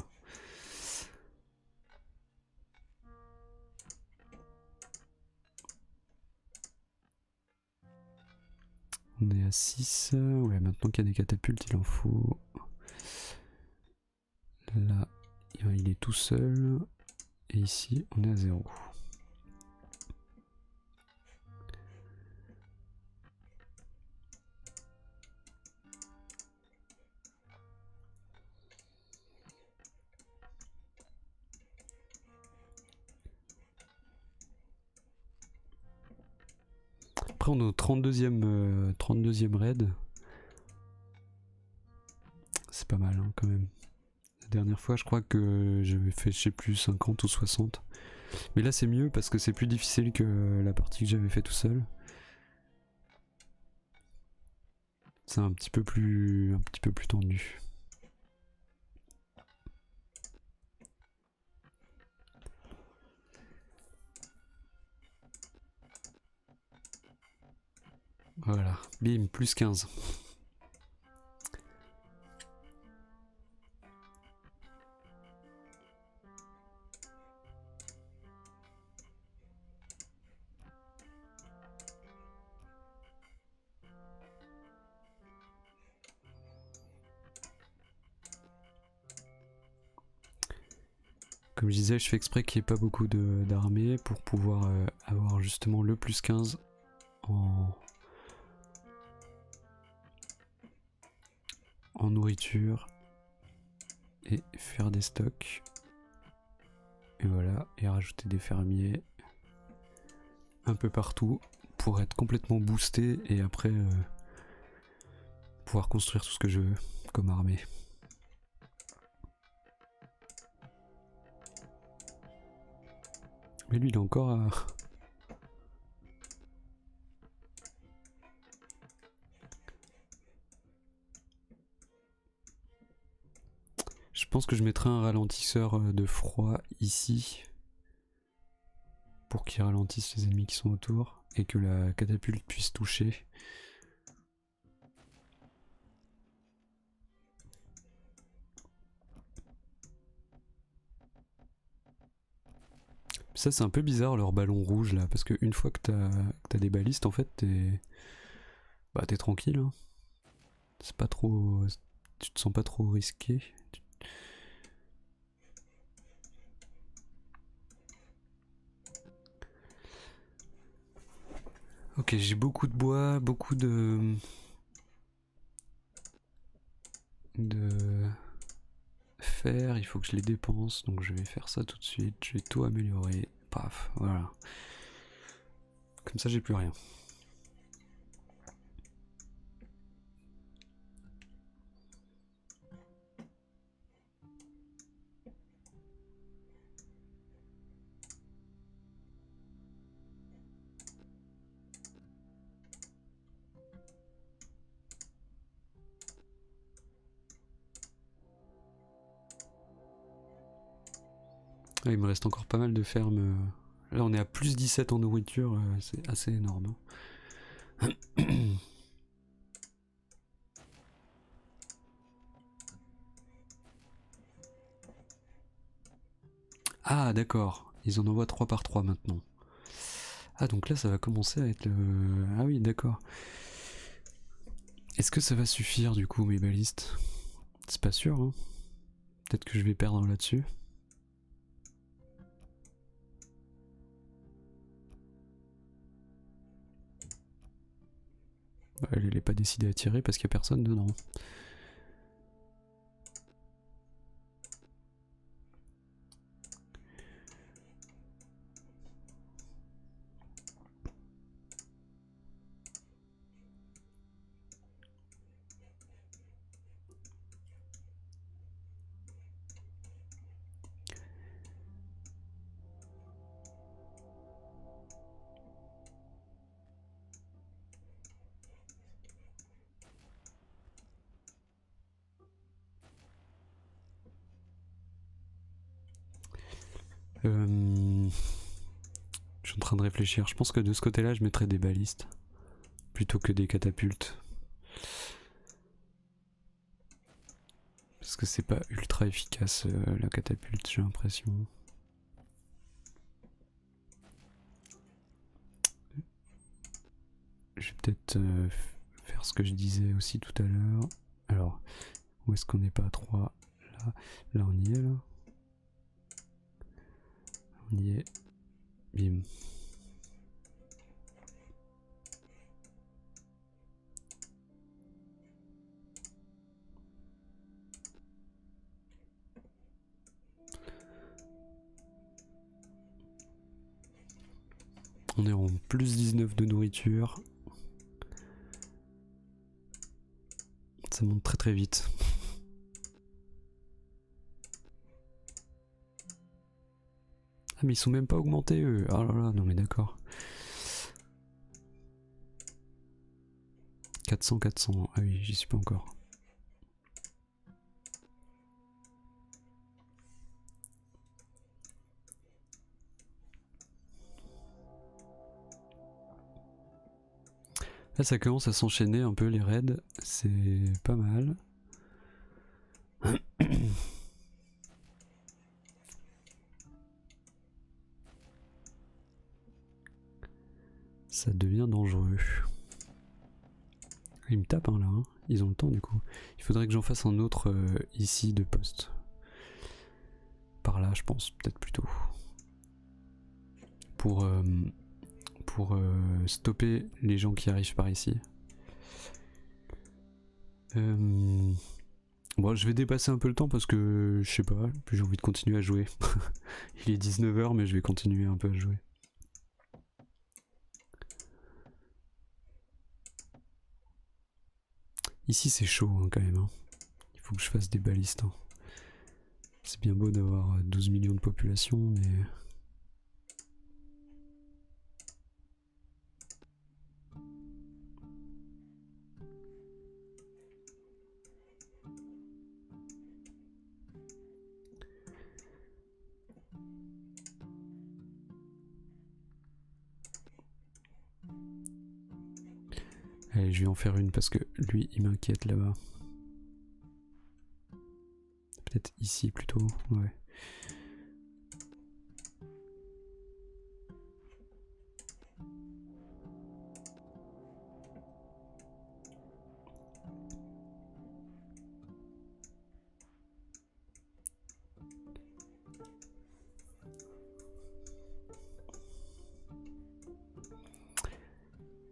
On est à 6, ouais maintenant qu'il y a des catapultes il en faut. Là il est tout seul et ici on est à 0. Après on est au 32e raid. C'est pas mal hein, quand même. La dernière fois je crois que j'avais fait je sais plus 50 ou 60. Mais là c'est mieux parce que c'est plus difficile que la partie que j'avais fait tout seul. C'est un petit peu plus tendu. Voilà, bim, plus 15. Comme je disais, je fais exprès qu'il n'y ait pas beaucoup d'armées pour pouvoir avoir justement le plus 15 en nourriture et faire des stocks. Et voilà, et rajouter des fermiers un peu partout pour être complètement boosté et après pouvoir construire tout ce que je veux comme armée. Mais lui il est encore à... Je pense que je mettrai un ralentisseur de froid ici pour qu'il ralentisse les ennemis qui sont autour et que la catapulte puisse toucher. Ça c'est un peu bizarre leur ballon rouge là parce qu'une fois que t'as des balistes en fait t'es tranquille hein. C'est pas trop... Tu te sens pas trop risqué. Ok, j'ai beaucoup de bois, beaucoup de fer, il faut que je les dépense, donc je vais faire ça tout de suite, je vais tout améliorer, paf, voilà. Comme ça j'ai plus rien. Ah, il me reste encore pas mal de fermes. Là on est à plus 17 en nourriture, c'est assez énorme. Ah d'accord, ils en envoient 3 par 3 maintenant. Ah donc là ça va commencer à être le... Ah oui d'accord. Est-ce que ça va suffire du coup mes balistes? C'est pas sûr hein. Peut-être que je vais perdre là-dessus. Elle n'est pas décidée à tirer parce qu'il n'y a personne dedans. Je suis en train de réfléchir. Je pense que de ce côté-là, je mettrais des balistes plutôt que des catapultes. Parce que c'est pas ultra efficace la catapulte, j'ai l'impression. Je vais peut-être faire ce que je disais aussi tout à l'heure. Alors, où est-ce qu'on n'est pas à 3 ? Là, là on y est là. On y est. Bim. On est en plus 19 de nourriture. Ça monte très très vite. Ah mais ils sont même pas augmentés eux. Ah là là, non mais d'accord. 400, 400. Ah oui, j'y suis pas encore. Là ça commence à s'enchaîner un peu les raids. C'est pas mal. Ça devient dangereux. Ils me tapent hein, là, hein. Ils ont le temps du coup. Il faudrait que j'en fasse un autre ici de poste. Par là je pense, peut-être plutôt. Pour stopper les gens qui arrivent par ici. Bon, je vais dépasser un peu le temps parce que je sais pas, j'ai envie de continuer à jouer. Il est 19h mais je vais continuer un peu à jouer. Ici c'est chaud hein, quand même. Hein. Il faut que je fasse des balistes. Hein. C'est bien beau d'avoir 12 millions de population mais... Allez, je vais en faire une parce que lui il m'inquiète là-bas. Peut-être ici plutôt, ouais.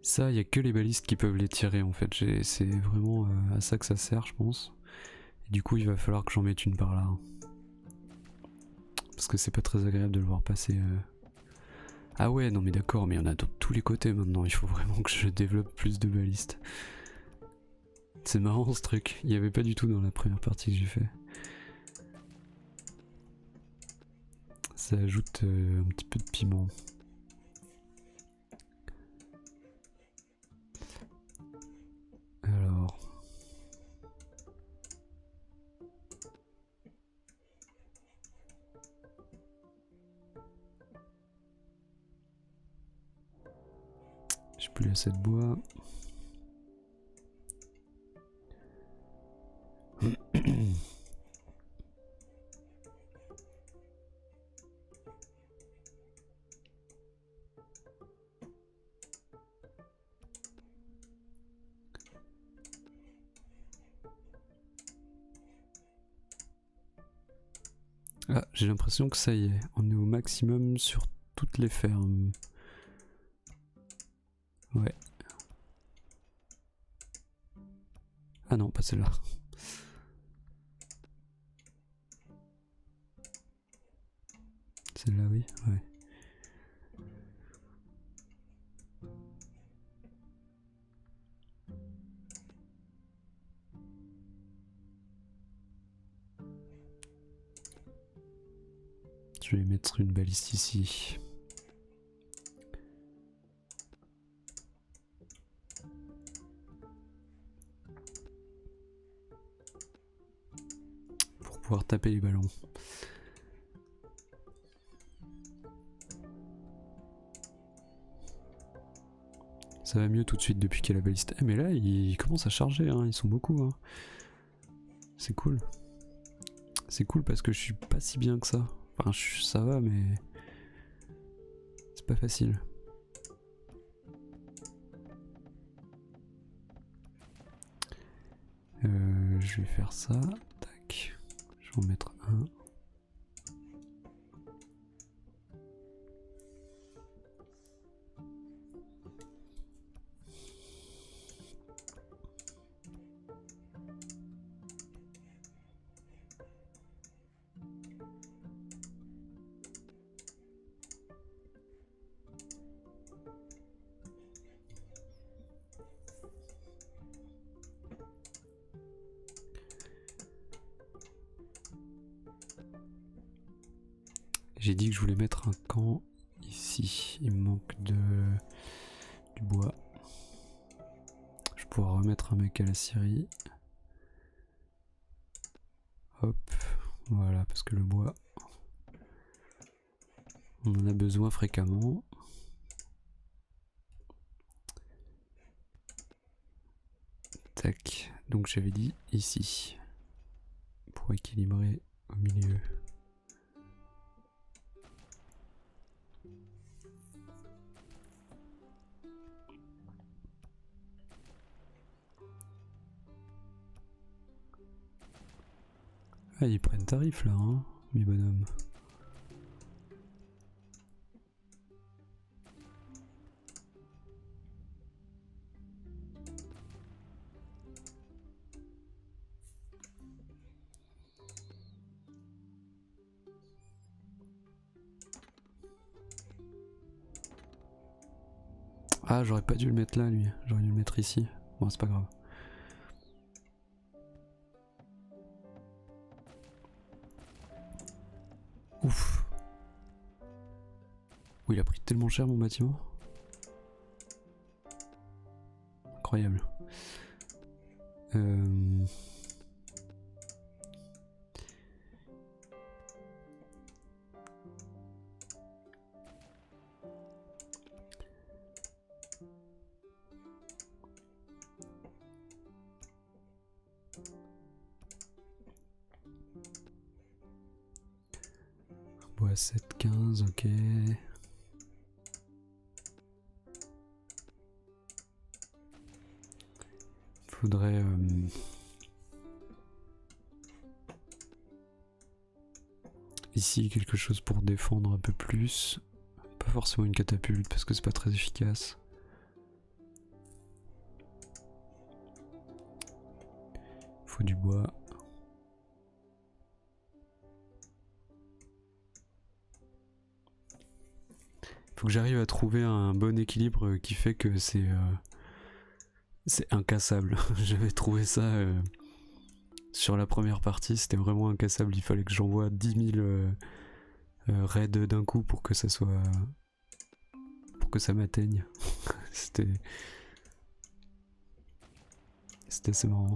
Ça, il n'y a que les balistes qui peuvent les tirer en fait. C'est vraiment à ça que ça sert, je pense. Et du coup, il va falloir que j'en mette une par là. Hein. Parce que c'est pas très agréable de le voir passer. Ah ouais, non mais d'accord, mais il y en a de tous les côtés maintenant. Il faut vraiment que je développe plus de balistes. C'est marrant ce truc. Il n'y avait pas du tout dans la première partie que j'ai fait. Ça ajoute un petit peu de piment. Alors... J'ai plus assez de bois. Ah, j'ai l'impression que ça y est, on est au maximum sur toutes les fermes. Ouais. Ah non, pas celle-là. Celle-là, oui, ouais. Je vais mettre une baliste ici. Pour pouvoir taper les ballons. Ça va mieux tout de suite depuis qu'il y a la baliste. Eh mais là, ils commencent à charger, hein. Ils sont beaucoup. Hein. C'est cool. C'est cool parce que je suis pas si bien que ça. Enfin, ça va, mais... c'est pas facile. Je vais faire ça. Tac. Je vais en mettre un. J'ai dit que je voulais mettre un camp ici. Il me manque du bois. Je vais pouvoir remettre un mec à la scierie. Hop. Voilà, parce que le bois, on en a besoin fréquemment. Tac. Donc j'avais dit ici. Pour équilibrer au milieu. Ah, ils prennent tarif là, hein, mes bonhommes. Ah, j'aurais pas dû le mettre là, lui. J'aurais dû le mettre ici. Bon, c'est pas grave. Ouf. Oh, il a pris tellement cher mon bâtiment. Incroyable. Bois 7, 15, ok. Faudrait... ici quelque chose pour défendre un peu plus. Pas forcément une catapulte parce que c'est pas très efficace. Faut du bois. Faut que j'arrive à trouver un bon équilibre qui fait que c'est incassable. J'avais trouvé ça sur la première partie, c'était vraiment incassable. Il fallait que j'envoie 10 000 raids d'un coup pour que ça soit... pour que ça m'atteigne. C'était assez marrant.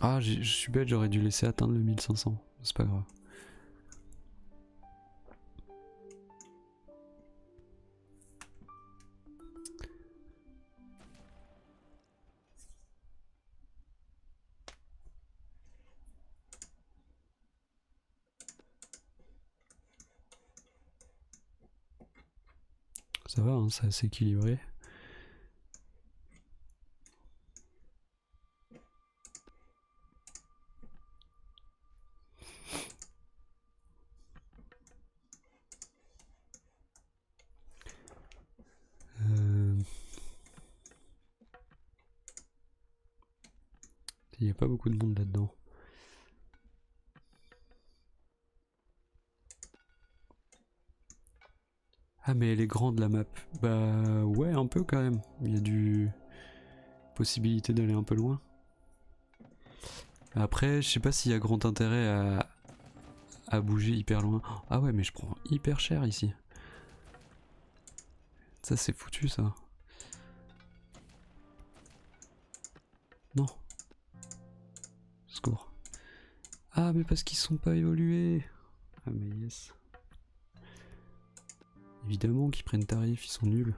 Ah, je suis bête, j'aurais dû laisser atteindre le 1500. C'est pas grave. Ça va, hein, c'est assez équilibré. Il n'y a pas beaucoup de monde là-dedans. Ah mais elle est grande la map. Bah ouais, un peu quand même. Il y a du... possibilité d'aller un peu loin. Après, je sais pas s'il y a grand intérêt à bouger hyper loin. Ah ouais, mais je prends hyper cher ici. Ça c'est foutu ça. Non. Secours. Ah mais parce qu'ils sont pas évolués. Ah mais yes. Évidemment qu'ils prennent tarif, ils sont nuls.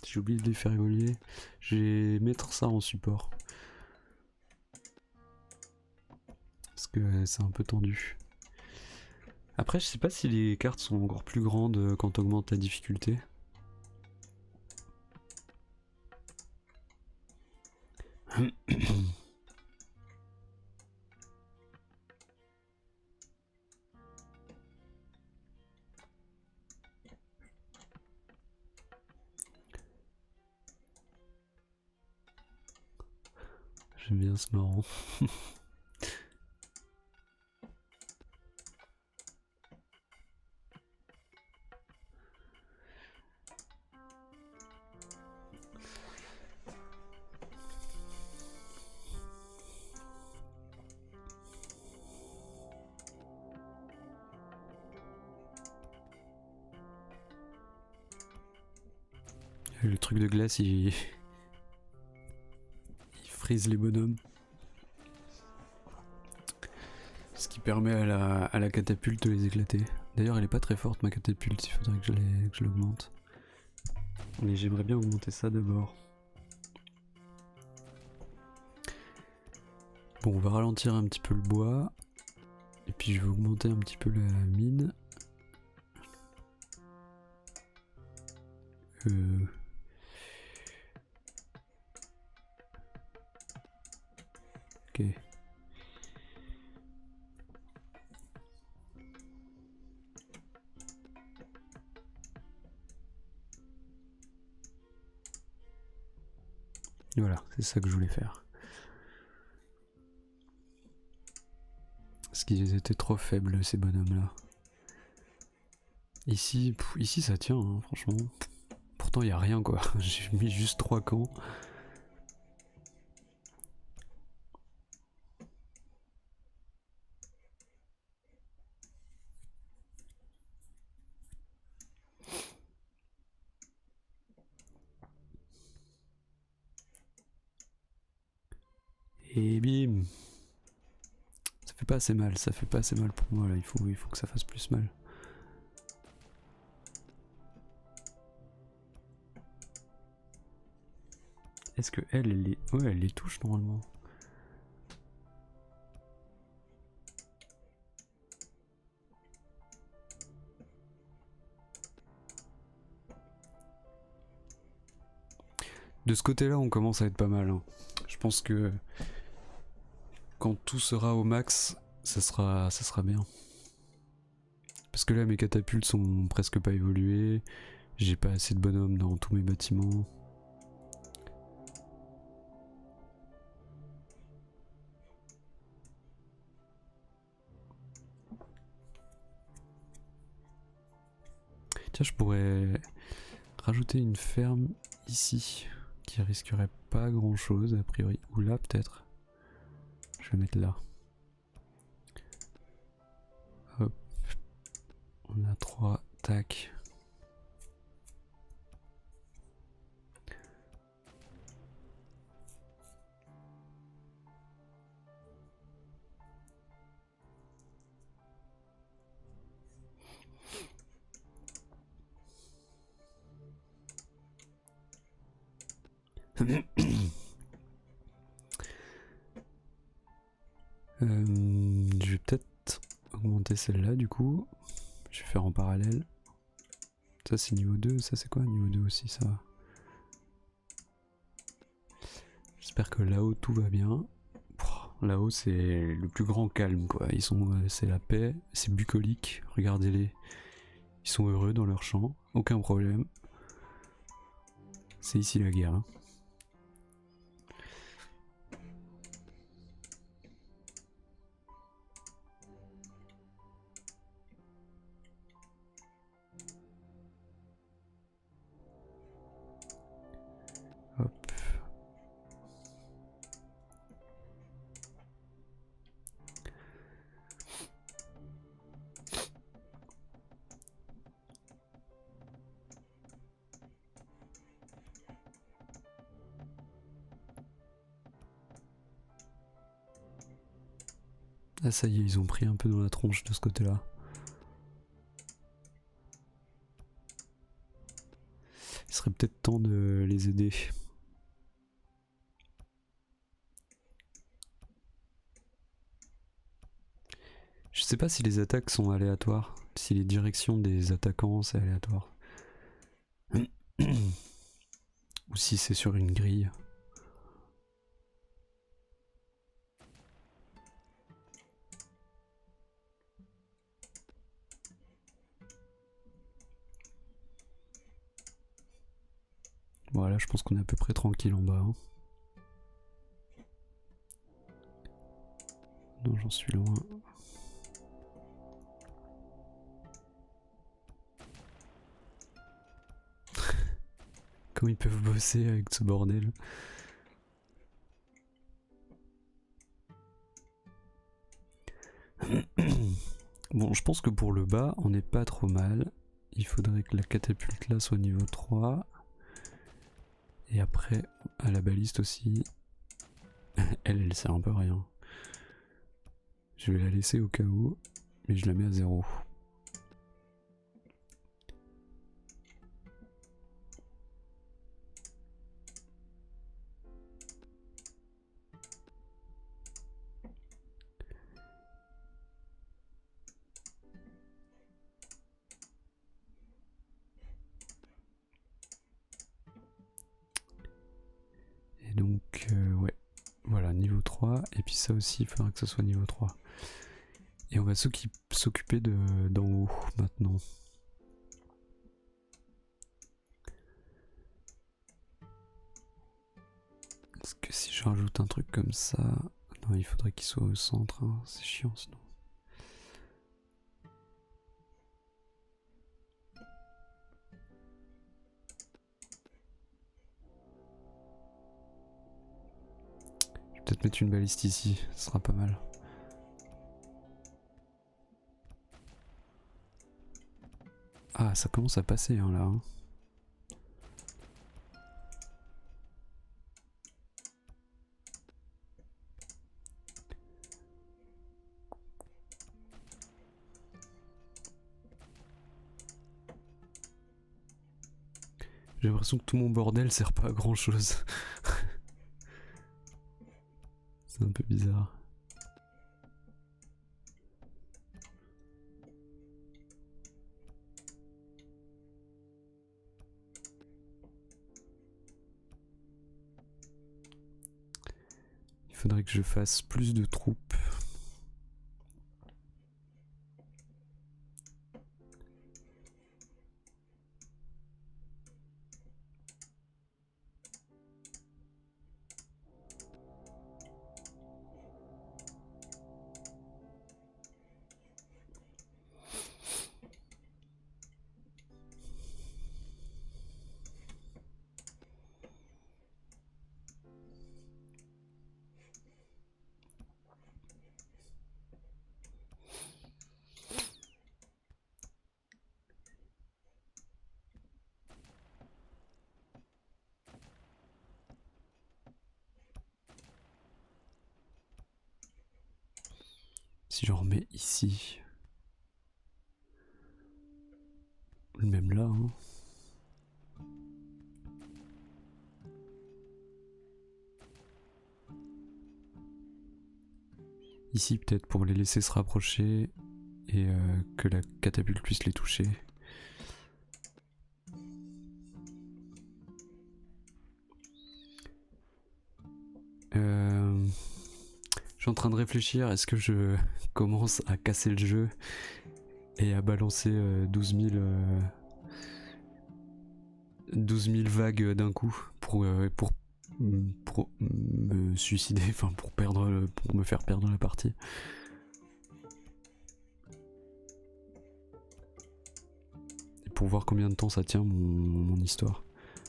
J'ai oublié de les faire évoluer. Je vais mettre ça en support. Parce que c'est un peu tendu. Après, je sais pas si les cartes sont encore plus grandes quand on augmente la difficulté. J'aime bien ce marrant. Le truc de glace, il frise les bonhommes. Ce qui permet à la catapulte de les éclater. D'ailleurs, elle est pas très forte, ma catapulte, il faudrait que je l'augmente. Mais j'aimerais bien augmenter ça d'abord. Bon, on va ralentir un petit peu le bois. Et puis je vais augmenter un petit peu la mine. Ok. Voilà, c'est ça que je voulais faire. Parce qu'ils étaient trop faibles, ces bonhommes-là. Ici, ici ça tient, hein, franchement. Pourtant, il n'y a rien, quoi. J'ai mis juste 3 camps. Et bim! Ça fait pas assez mal, ça fait pas assez mal pour moi, là. Il faut que ça fasse plus mal. Est-ce que elle les... Ouais, elle les touche, normalement. De ce côté-là, on commence à être pas mal. Hein. Je pense que quand tout sera au max, ça sera bien. Parce que là, mes catapultes sont presque pas évoluées. J'ai pas assez de bonhommes dans tous mes bâtiments. Tiens, je pourrais rajouter une ferme ici qui risquerait pas grand chose a priori. Ou là peut-être. Je vais mettre là. Hop. On a 3. Tac. Je vais peut-être augmenter celle-là du coup. Je vais faire en parallèle. Ça c'est niveau 2, ça c'est quoi niveau 2 aussi, ça va. J'espère que là-haut tout va bien. Là-haut c'est le plus grand calme quoi. Ils sont, c'est la paix, c'est bucolique. Regardez-les, ils sont heureux dans leur champ, aucun problème. C'est ici la guerre. Hein. Hop. Ah ça y est, ils ont pris un peu dans la tronche de ce côté-là. Il serait peut-être temps de les aider. Je sais pas si les attaques sont aléatoires, si les directions des attaquants c'est aléatoire. Ou si c'est sur une grille. Voilà, je pense qu'on est à peu près tranquille en bas. Hein. Non, j'en suis loin. Comment ils peuvent bosser avec ce bordel? Bon, je pense que pour le bas, on n'est pas trop mal. Il faudrait que la catapulte là soit niveau 3. Et après, à la baliste aussi. Elle sert un peu à rien. Je vais la laisser au cas où, mais je la mets à 0. Et donc, ouais. Voilà, niveau 3. Et puis ça aussi, il faudra que ce soit niveau 3. Et on va s'occuper d'en haut maintenant. Parce que si je rajoute un truc comme ça... Non, il faudrait qu'il soit au centre, hein. C'est chiant sinon. Je vais peut-être mettre une baliste ici, ce sera pas mal. Ah, ça commence à passer hein, là. Hein. J'ai l'impression que tout mon bordel sert pas à grand chose. C'est un peu bizarre. Il faudrait que je fasse plus de troupes. Si j'en remets ici. Même là, hein. Ici peut-être pour les laisser se rapprocher et que la catapulte puisse les toucher. Je suis en train de réfléchir, est-ce que je commence à casser le jeu et à balancer 12 000 vagues d'un coup pour me suicider, enfin pour me faire perdre la partie. Et pour voir combien de temps ça tient mon histoire.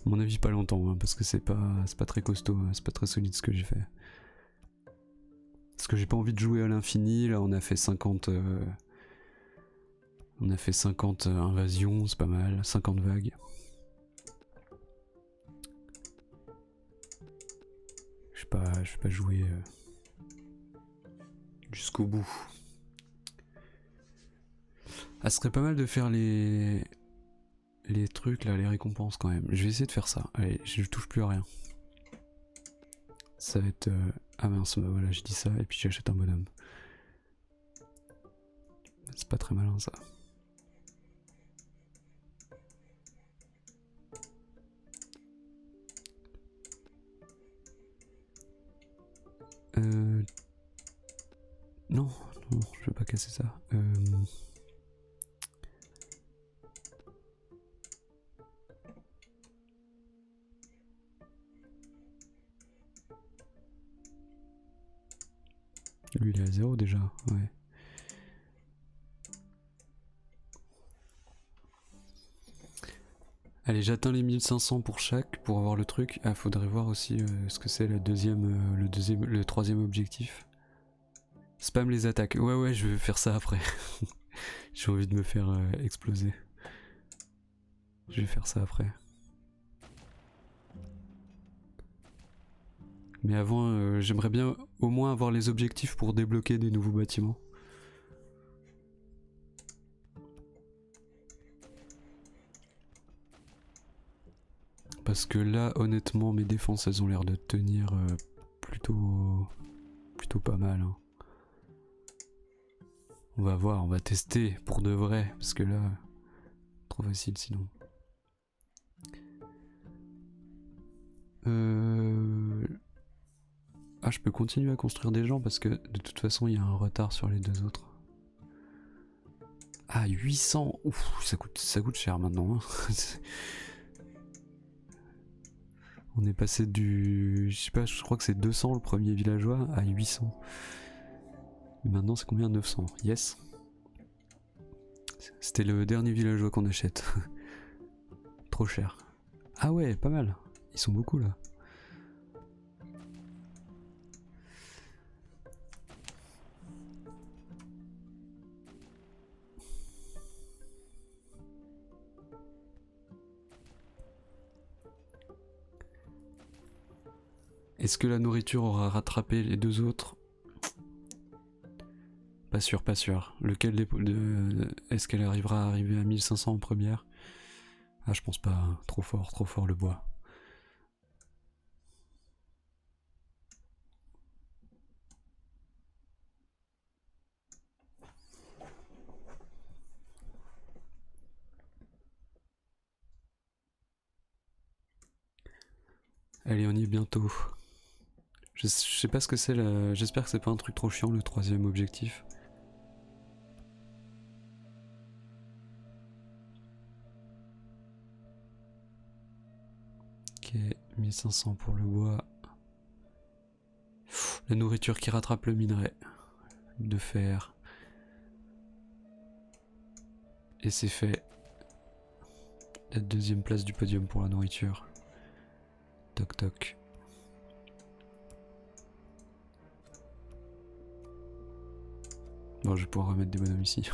À mon avis pas longtemps, hein, parce que c'est pas très costaud, c'est pas très solide ce que j'ai fait. Parce que j'ai pas envie de jouer à l'infini, là on a fait 50... on a fait 50 invasions, c'est pas mal, 50 vagues. Je vais pas jouer jusqu'au bout. Ah, ce serait pas mal de faire les trucs là, les récompenses quand même. Je vais essayer de faire ça. Allez, je touche plus à rien. Ça va être... Ah mince, bah voilà, je dis ça et puis j'achète un bonhomme. C'est pas très malin ça. Non, non, je veux pas casser ça. Lui il est à 0 déjà, ouais. Allez, j'atteins les 1500 pour chaque, pour avoir le truc. Ah, faudrait voir aussi ce que c'est le troisième objectif. Spam les attaques. Ouais, ouais, je vais faire ça après. J'ai envie de me faire exploser. Je vais faire ça après. Mais avant, j'aimerais bien au moins avoir les objectifs pour débloquer des nouveaux bâtiments. Parce que là, honnêtement, mes défenses, elles ont l'air de tenir plutôt pas mal. Hein. On va voir, on va tester pour de vrai, parce que là, trop facile sinon. Ah, je peux continuer à construire des gens parce que de toute façon, il y a un retard sur les deux autres. Ah, 800. Ouf, ça coûte cher maintenant. Hein. On est passé du... Je sais pas, je crois que c'est 200 le premier villageois à 800. Et maintenant, c'est combien? 900. Yes. C'était le dernier villageois qu'on achète. Trop cher. Ah ouais, pas mal. Ils sont beaucoup là. Est-ce que la nourriture aura rattrapé les deux autres? Pas sûr, pas sûr. Lequel est-ce qu'elle arrivera à arriver à 1500 en première? Ah, je pense pas. Hein. Trop fort le bois. Allez, on y est bientôt. Je sais pas ce que c'est, j'espère que c'est pas un truc trop chiant le troisième objectif. Ok, 1500 pour le bois. La nourriture qui rattrape le minerai de fer. Et c'est fait. La deuxième place du podium pour la nourriture. Toc toc. Bon, je vais pouvoir remettre des bonhommes ici.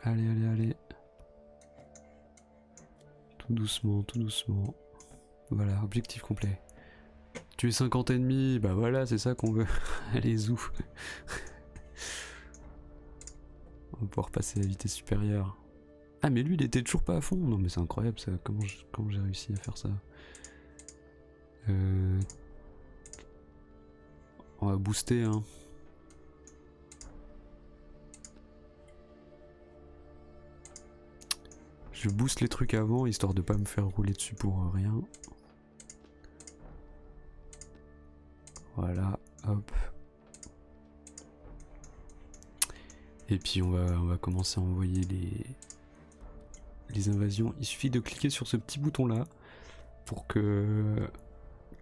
Allez, allez, allez. Tout doucement, tout doucement. Voilà, objectif complet. Tuer 50 ennemis, bah voilà, c'est ça qu'on veut. Allez, zou. On va pouvoir passer à la vitesse supérieure. Ah, mais lui, il était toujours pas à fond. Non, mais c'est incroyable ça. Comment j'ai réussi à faire ça? On va booster, hein. Je booste les trucs avant, histoire de pas me faire rouler dessus pour rien. Voilà, hop. Et puis on va commencer à envoyer les invasions. Il suffit de cliquer sur ce petit bouton là pour que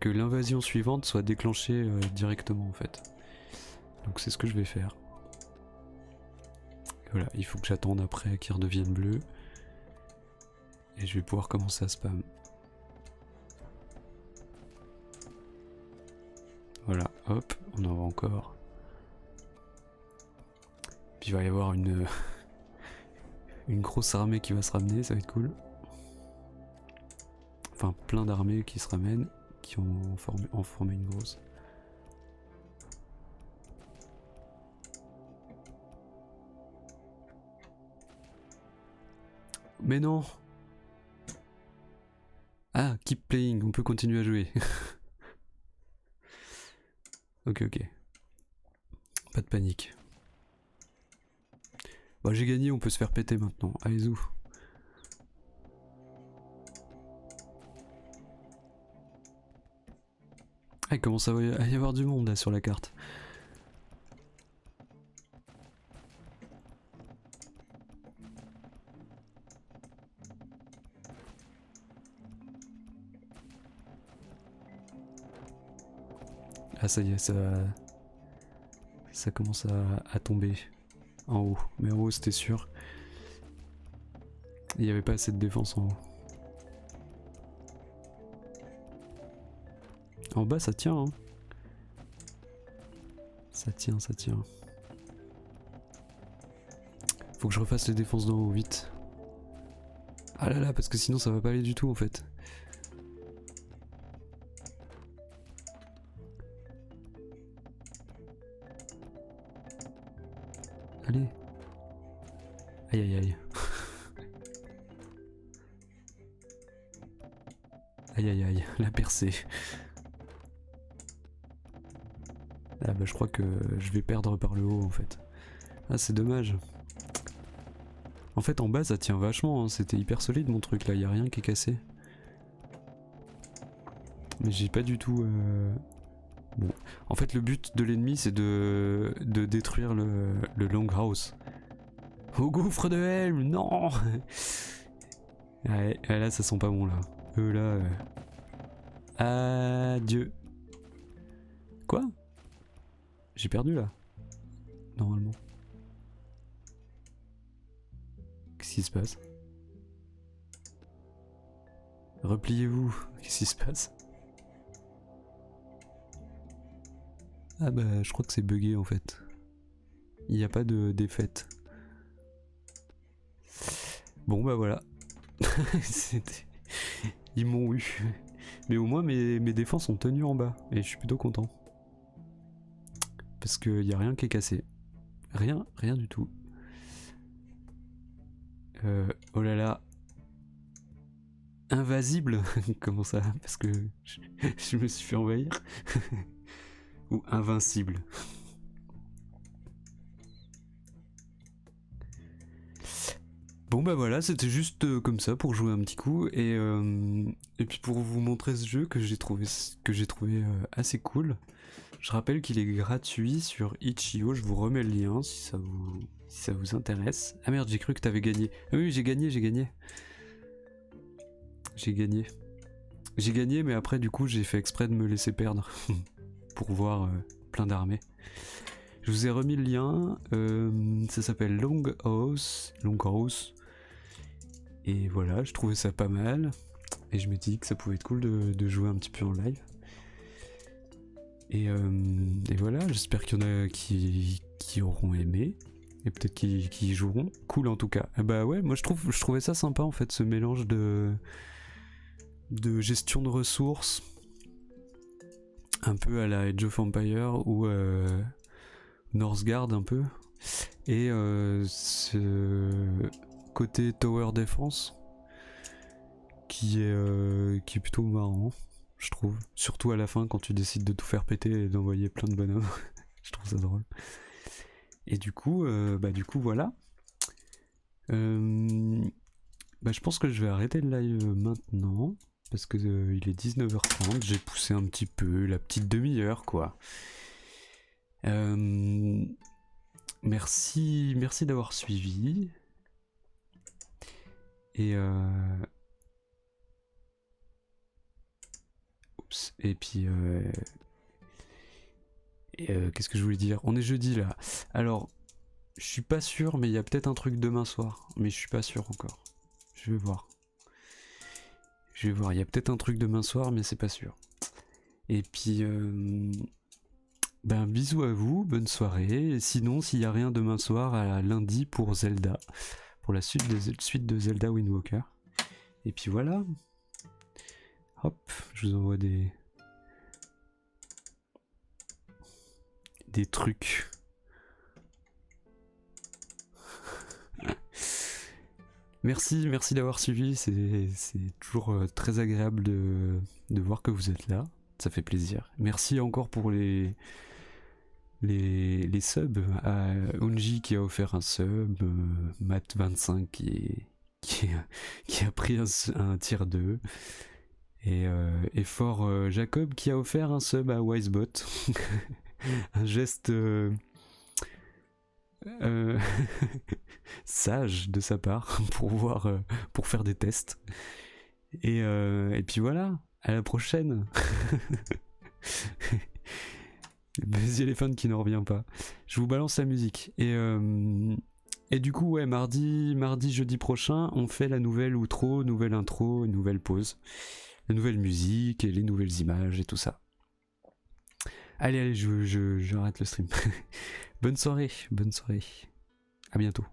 l'invasion suivante soit déclenchée directement en fait. Donc c'est ce que je vais faire. Voilà, il faut que j'attende après qu'il redevienne bleu. Et je vais pouvoir commencer à spam. Voilà, hop, on en va encore. Puis il va y avoir une grosse armée qui va se ramener, ça va être cool. enfin plein d'armées qui se ramènent, qui ont formé une grosse. Mais non! Ah, keep playing, on peut continuer à jouer. Ok. Pas de panique. Bah j'ai gagné, on peut se faire péter maintenant. Allez-y. Ah, il commence à y avoir du monde là sur la carte. Ah ça y est, ça commence à tomber en haut. Mais en haut c'était sûr. Il n'y avait pas assez de défense en haut. En bas ça tient hein. Ça tient. Faut que je refasse les défenses d'en haut, vite. Ah là là, parce que sinon ça va pas aller du tout en fait. Allez. Aïe. Aïe, la percée. Ah bah je crois que je vais perdre par le haut en fait. Ah c'est dommage. En fait en bas ça tient vachement, hein. C'était hyper solide mon truc là, y a rien qui est cassé. Mais j'ai pas du tout... Bon. En fait le but de l'ennemi c'est de détruire le Longhouse. Au gouffre de Helm, non. Ouais, là ça sent pas bon là. Eux là... Adieu. Quoi? J'ai perdu là. Normalement. Qu'est-ce qui se passe? Repliez-vous. Qu'est-ce qui se passe? Ah bah je crois que c'est bugué en fait. Il n'y a pas de défaite. Bon bah voilà. Ils m'ont eu. Mais au moins mes défenses ont tenu en bas. Et je suis plutôt content. Parce qu'il n'y a rien qui est cassé. Rien du tout. Oh là là. Invasible. Comment ça? Parce que je me suis fait envahir. Ou invincible. Bon bah voilà, c'était juste comme ça pour jouer un petit coup et puis pour vous montrer ce jeu que j'ai trouvé assez cool. Je rappelle qu'il est gratuit sur itch.io, je vous remets le lien si ça vous intéresse. Ah merde, j'ai cru que t'avais gagné. Ah oui, j'ai gagné. J'ai gagné mais après du coup j'ai fait exprès de me laisser perdre pour voir plein d'armées. Je vous ai remis le lien, ça s'appelle Longhouse. Et voilà, je trouvais ça pas mal. Et je me dis que ça pouvait être cool de jouer un petit peu en live. Et voilà, j'espère qu'il y en a qui auront aimé. Et peut-être qui y joueront. Cool en tout cas. Ah bah ouais, moi je trouvais ça sympa en fait, ce mélange de gestion de ressources. Un peu à la Age of Empires ou Northgard un peu. Et ce côté Tower Defense qui est plutôt marrant, je trouve. Surtout à la fin quand tu décides de tout faire péter et d'envoyer plein de bonhommes. Je trouve ça drôle. Et du coup voilà. Je pense que je vais arrêter le live maintenant. Parce que il est 19h30, j'ai poussé un petit peu, la petite demi-heure quoi. Merci d'avoir suivi. Et oups, et puis qu'est-ce que je voulais dire? On est jeudi là. Alors, je suis pas sûr, mais il y a peut-être un truc demain soir. Mais je suis pas sûr encore. Je vais voir. Il y a peut-être un truc demain soir, mais c'est pas sûr. Et puis, bisous à vous, bonne soirée. Et sinon, s'il y a rien demain soir, à lundi pour Zelda. Pour la suite de Zelda Wind Waker. Et puis voilà. Hop, je vous envoie des trucs. Merci d'avoir suivi, c'est toujours très agréable de voir que vous êtes là, ça fait plaisir. Merci encore pour les subs, à Onji qui a offert un sub, Matt25 qui a pris un tier 2, et Fort Jacob qui a offert un sub à Wisebot. Un geste sage de sa part pour faire des tests. Et puis voilà, à la prochaine. Buzzy Elephant qui ne revient pas. Je vous balance la musique. Et du coup, ouais, mardi, jeudi prochain, on fait la nouvelle outro, nouvelle intro, nouvelle pause, la nouvelle musique et les nouvelles images et tout ça. Allez, j'arrête le stream. Bonne soirée. À bientôt.